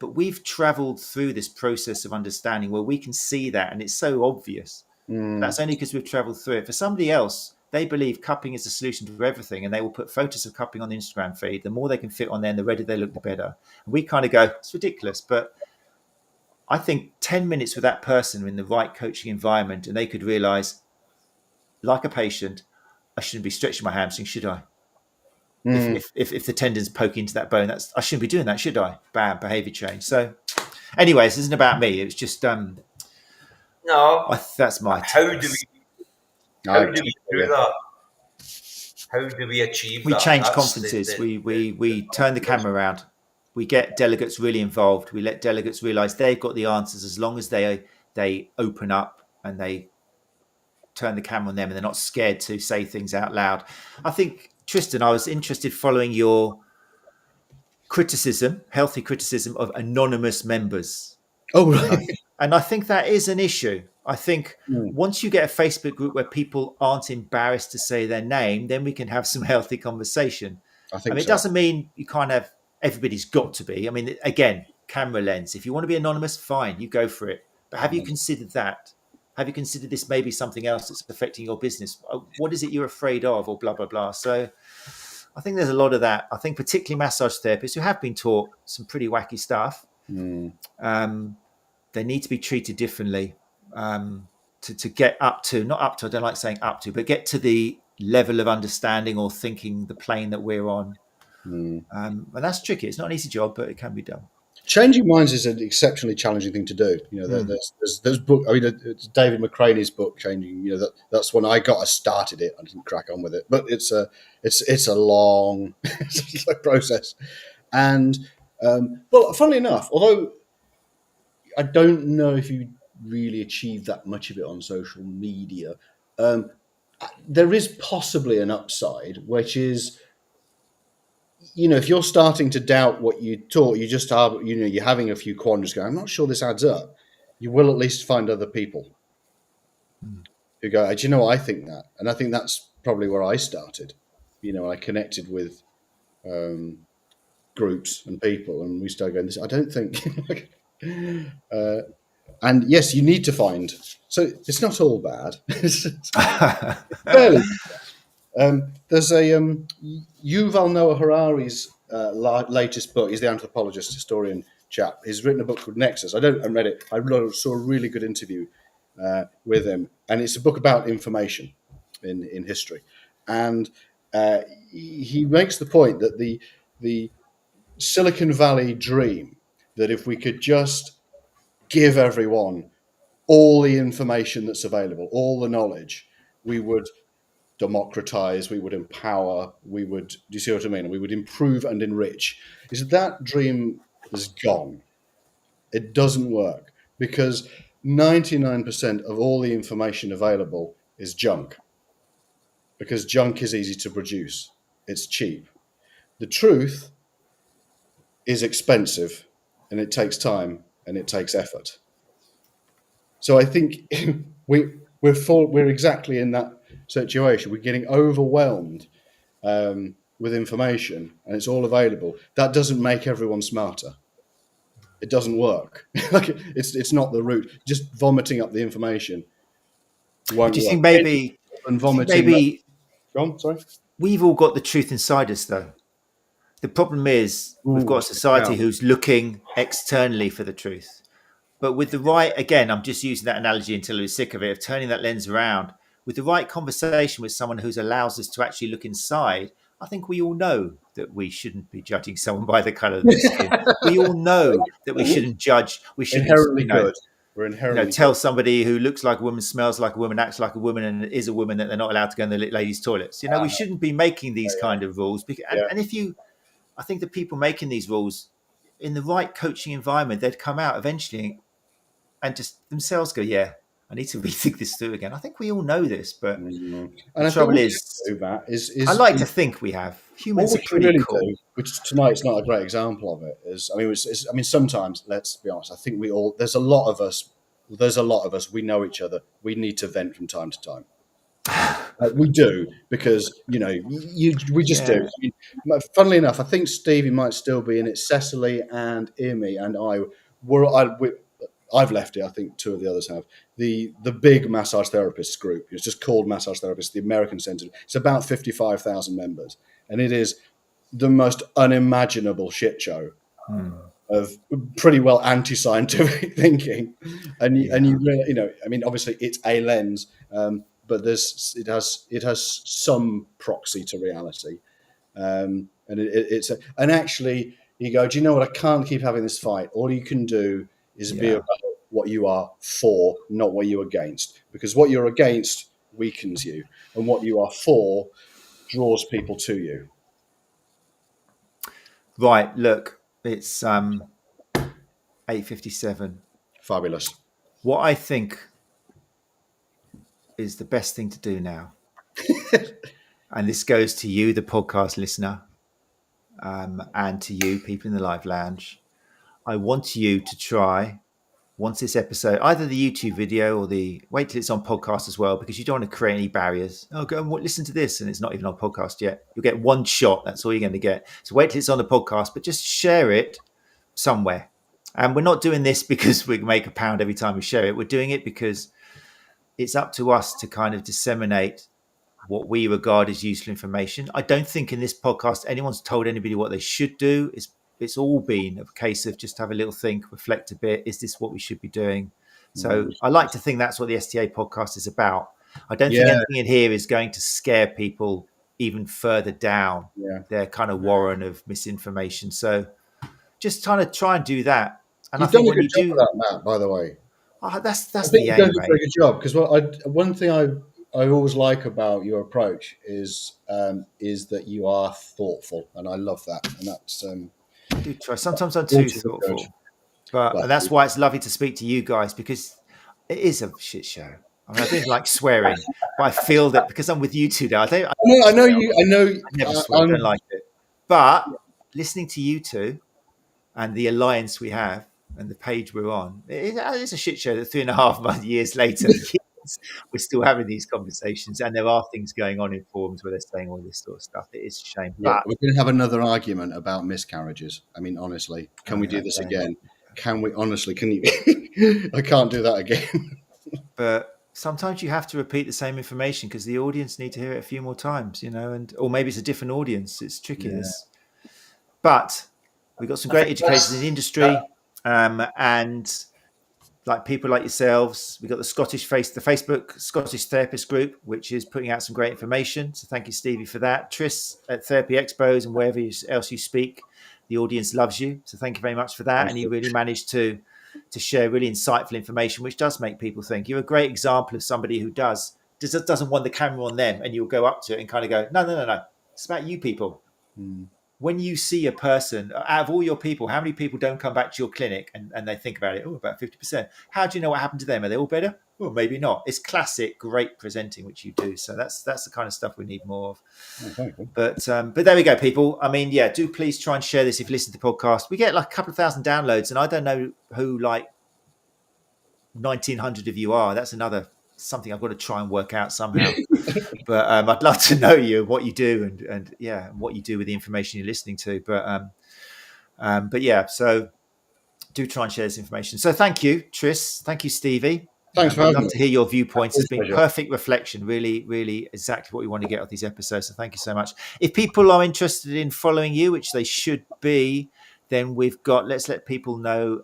but we've traveled through this process of understanding where we can see that, and it's so obvious. That's only because we've traveled through it. For somebody else, they believe cupping is the solution to everything, and they will put photos of cupping on the Instagram feed. The more they can fit on there, and the redder they look, the better. And we kind of go, it's ridiculous. But I think 10 minutes with that person in the right coaching environment, and they could realize, like a patient, I shouldn't be stretching my hamstring, should I? If the tendon's poking into that bone, I shouldn't be doing that, should I? Bam, behavior change. So anyway, this isn't about me. It's just
No.
That's my
How do we do that? How do we achieve
we
that?
change
That's
conferences. We turn the camera around. We get delegates really involved. We let delegates realize they've got the answers, as long as they open up and they turn the camera on them, and they're not scared to say things out loud. I think, Tristen, I was interested following your healthy criticism of anonymous members.
Oh, right.
And I think that is an issue. I think once you get a Facebook group where people aren't embarrassed to say their name, then we can have some healthy conversation. It doesn't mean you can't have, everybody's got to be. I mean, again, camera lens. If you want to be anonymous, fine, you go for it. But have you considered that? Have you considered this maybe something else that's affecting your business? What is it you're afraid of, or blah, blah, blah. So I think there's a lot of that. I think particularly massage therapists who have been taught some pretty wacky stuff, they need to be treated differently to get up to, not up to, I don't like saying up to, but get to the level of understanding or thinking the plane that we're on. And that's tricky. It's not an easy job, but it can be done.
Changing minds is an exceptionally challenging thing to do. You know, there's book. I mean, it's David McCraney's book, Changing. You know, that's when I started it. I didn't crack on with it, but it's a long process. And well, funnily enough, although I don't know if you really achieve that much of it on social media, there is possibly an upside, which is, you know, if you're starting to doubt what you taught, you just are, you know, you're having a few quandaries going, I'm not sure this adds up. You will at least find other people who go, do you know, I think that. And I think that's probably where I started. You know, I connected with groups and people, and we started going, I don't think. And yes, you need to find. So it's not all bad. Fairly. There's a Yuval Noah Harari's latest book. He's the anthropologist, historian chap. He's written a book called Nexus. I read it. I saw a really good interview with him, and it's a book about information in history. And he makes the point that the Silicon Valley dream, that if we could just give everyone all the information that's available, all the knowledge, we would democratize, we would empower, we would, do you see what I mean? We would improve and enrich. Is that dream is gone. It doesn't work, because 99% of all the information available is junk, because junk is easy to produce. It's cheap. The truth is expensive, and it takes time, and it takes effort. So I think we're exactly in that situation. We're getting overwhelmed with information, and it's all available. That doesn't make everyone smarter. It doesn't work. It's not the route. Just vomiting up the information won't
Do you
work.
think maybe?
And vomiting. Go on, sorry.
We've all got the truth inside us, though. The problem is we've got a society who's looking externally for the truth. But with the right, again, I'm just using that analogy until I was sick of it, of turning that lens around. With the right conversation with someone who allows us to actually look inside, I think we all know that we shouldn't be judging someone by the colour of their skin. We all know that we shouldn't judge. We shouldn't
inherently good. We're inherently
tell somebody who looks like a woman, smells like a woman, acts like a woman, and is a woman that they're not allowed to go in the ladies' toilets. We shouldn't be making these kind of rules. And if you, I think the people making these rules in the right coaching environment, they'd come out eventually and just themselves go, yeah, I need to rethink this through again. I think we all know this, but
And
the
I think
trouble
what we
is,
do that is
I like to think we have.
what
Humans
we
are
should
pretty
really
cool.
do, which tonight's not a great example of it, is I mean sometimes, let's be honest, I think we all there's a lot of us we know each other. We need to vent from time to time. We do, because we just do.
Yeah.
I mean, funnily enough, I think Stevie might still be in it. Cecily and Imi and I've left it. I think two of the others have. The big massage therapists group. It's just called Massage Therapists, the American Centre. It's about 55,000 members, and it is the most unimaginable shit show of pretty well anti-scientific thinking. And you really, I mean, obviously it's a lens, but it has some proxy to reality, and and actually you go, do you know what? I can't keep having this fight. All you can do is be about what you are for, not what you're against, because what you're against weakens you, and what you are for draws people to you.
Right. Look, it's 8:57.
Fabulous.
What I think is the best thing to do now, and this goes to you, the podcast listener, and to you, people in the live lounge. I want you to try, once this episode, either the YouTube video or wait till it's on podcast as well, because you don't want to create any barriers. Oh, go and listen to this, and it's not even on podcast yet. You'll get one shot. That's all you're going to get. So wait till it's on the podcast, but just share it somewhere. And we're not doing this because we make £1 every time we share it. We're doing it because it's up to us to kind of disseminate what we regard as useful information. I don't think in this podcast anyone's told anybody what they should do. It's all been a case of just have a little think, reflect a bit. Is this what we should be doing? So I like to think that's what the STA podcast is about. I don't think anything in here is going to scare people even further down their kind of warren of misinformation. So just try and do that. And
You've
I think
done a
when
good
you
job
do
of that, Matt, by the way.
That's
I
the
think you've
aim,
done a
mate.
very good job, because one thing I always like about your approach is that you are thoughtful, and I love that. And that's
I do try. Sometimes I'm too thoughtful, but that's why it's lovely to speak to you guys, because it is a shit show. I mean, I don't like swearing, but I feel that because I'm with you two now, I never swear. I don't like it. But listening to you two and the alliance we have and the page we're on, it's a shit show that 3.5 years later, we're still having these conversations, and there are things going on in forums where they're saying all this sort of stuff. It is a shame.
Yeah,
but
we're going to have another argument about miscarriages. I mean, honestly, can we do this again? Can we honestly? Can you? I can't do that again.
But sometimes you have to repeat the same information because the audience need to hear it a few more times, or maybe it's a different audience. It's tricky. But we've got some great educators in the industry, and like people like yourselves. We've got the Facebook Scottish Therapist Group, which is putting out some great information. So thank you, Stevie, for that. Tris at Therapy Expos and wherever else you speak, the audience loves you. So thank you very much for that. And you really managed to share really insightful information, which does make people think. You're a great example of somebody who doesn't want the camera on them, and you'll go up to it and kind of go, no. It's about you people. When you see a person, out of all your people, how many people don't come back to your clinic and they think about it? Oh, about 50%. How do you know what happened to them? Are they all better? Well, maybe not. It's classic, great presenting, which you do. So that's the kind of stuff we need more of. But there we go, people. I mean, do please try and share this if you listen to the podcast. We get like a couple of thousand downloads, and I don't know who like 1,900 of you are. That's something I've got to try and work out somehow. But I'd love to know you, what you do, and what you do with the information you're listening to. But so do try and share this information. So thank you, Tris. Thank you, Stevie.
Thanks for having me.
I'd love to hear your viewpoints. It's been perfect reflection, really, really exactly what we want to get out of these episodes. So thank you so much. If people are interested in following you, which they should be, then let's let people know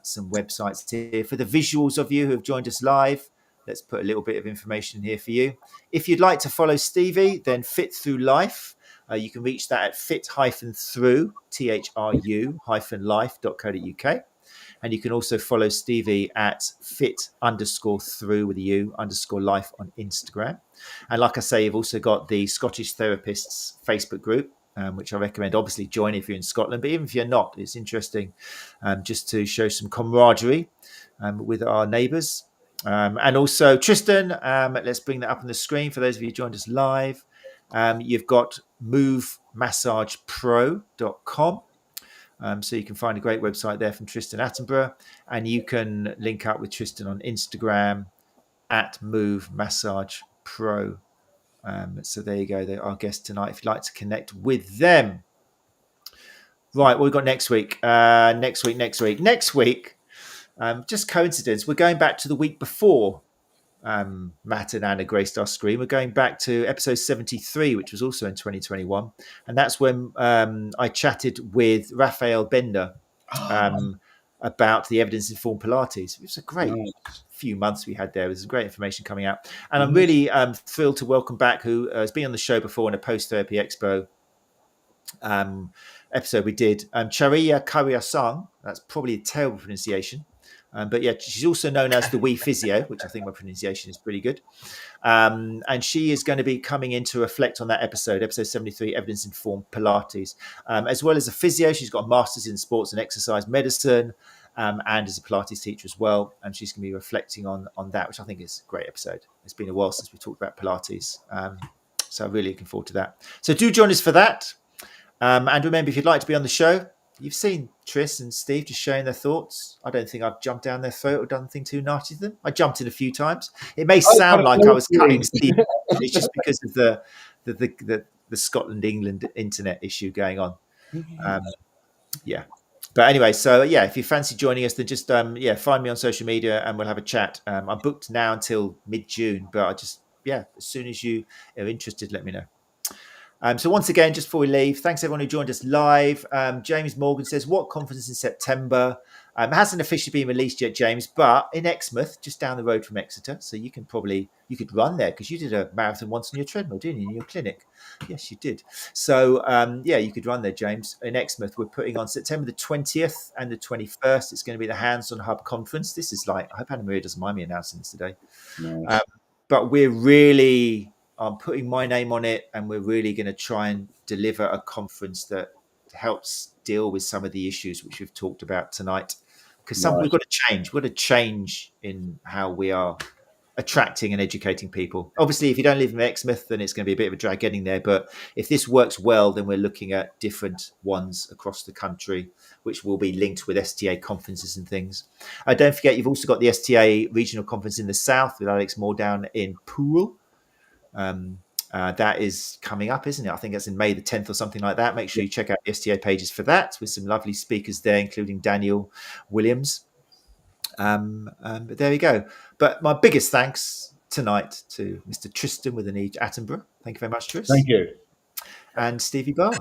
some websites here. For the visuals of you who have joined us live, let's put a little bit of information here for you. If you'd like to follow Stevie, then Fit Through Life. You can reach that at fit-through, THRU-life.co.uk. And you can also follow Stevie at fit_through with a U_life on Instagram. And like I say, you've also got the Scottish Therapists Facebook group, which I recommend obviously join if you're in Scotland. But even if you're not, it's interesting just to show some camaraderie with our neighbours. And also Tristen, let's bring that up on the screen for those of you who joined us live. You've got movemassagePro.com. So you can find a great website there from Tristen Attenborough, and you can link up with Tristen on Instagram at Move Massage Pro. So there you go. They're our guests tonight. If you'd like to connect with them. Right, what we've got next week. Next week. Just coincidence. We're going back to the week before Matt and Anna graced our screen. We're going back to episode 73, which was also in 2021. And that's when I chatted with Raphael Bender about the evidence-informed Pilates. It was a great few months we had there. There's great information coming out. And I'm really thrilled to welcome back who has been on the show before in a post-therapy expo episode we did. Charia Karia-sang. That's probably a terrible pronunciation. But yeah, she's also known as the Wee Physio, which I think my pronunciation is pretty good. And she is going to be coming in to reflect on that episode 73, Evidence-Informed Pilates. As well as a physio, she's got a master's in sports and exercise medicine and is a Pilates teacher as well. And she's going to be reflecting on that, which I think is a great episode. It's been a while since we talked about Pilates. So I'm really looking forward to that. So do join us for that. And remember, if you'd like to be on the show, you've seen Tris and Steve just sharing their thoughts. I don't think I've jumped down their throat or done anything too nasty to them. I jumped in a few times. It may sound like I was cutting Steve. It's just because of the Scotland-England internet issue going on. Yeah. But anyway, so yeah, if you fancy joining us, then just find me on social media and we'll have a chat. I'm booked now until mid-June, but as soon as you are interested, let me know. So once again, just before we leave, thanks everyone who joined us live. James Morgan says, what conference in September? It hasn't officially been released yet, James, but in Exmouth, just down the road from Exeter. So you could run there because you did a marathon once on your treadmill, didn't you, in your clinic? Yes, you did. So you could run there, James. In Exmouth, we're putting on September the 20th and the 21st. It's going to be the Hands-on Hub conference. This is I hope Anna Maria doesn't mind me announcing this today. Nice. But we're really... I'm putting my name on it, and we're really going to try and deliver a conference that helps deal with some of the issues which we've talked about tonight. Because we've got to change. We've got to change in how we are attracting and educating people. Obviously, if you don't live in Exmouth, then it's going to be a bit of a drag getting there. But if this works well, then we're looking at different ones across the country, which will be linked with STA conferences and things. Don't forget, you've also got the STA regional conference in the south with Alex Moore down in Poole. That is coming up, isn't it? I think that's in May the 10th or something like that. Make sure you check out the STA pages for that with some lovely speakers there, including Daniel Williams. But there we go. But my biggest thanks tonight to Mr. Tristen with an E, Attenborough. Thank you very much, Tris.
Thank you.
And Stevie Barr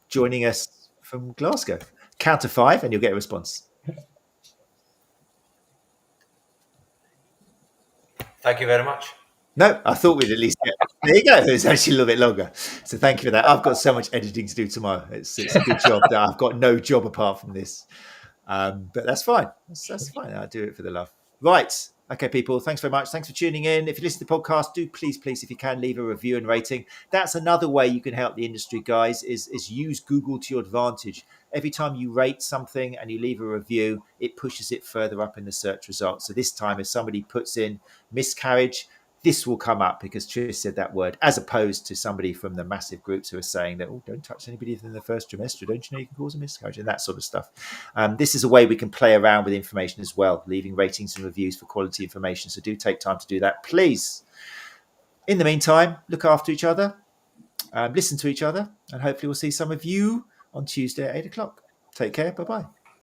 joining us from Glasgow. Count to 5 and you'll get a response.
Thank you very much.
No, I thought we'd at least get... There you go. It's actually a little bit longer. So thank you for that. I've got so much editing to do tomorrow. It's a good job that I've got no job apart from this. But that's fine. That's fine. I'll do it for the love. Right. Okay, people. Thanks very much. Thanks for tuning in. If you listen to the podcast, do please, if you can, leave a review and rating. That's another way you can help the industry, guys, is use Google to your advantage. Every time you rate something and you leave a review, it pushes it further up in the search results. So this time, if somebody puts in miscarriage, this will come up because Trish said that word, as opposed to somebody from the massive groups who are saying that, oh, don't touch anybody within the first trimester. Don't you know you can cause a miscarriage and that sort of stuff. This is a way we can play around with information as well, leaving ratings and reviews for quality information. So do take time to do that, please. In the meantime, look after each other, listen to each other, and hopefully we'll see some of you on Tuesday at 8 o'clock. Take care. Bye-bye.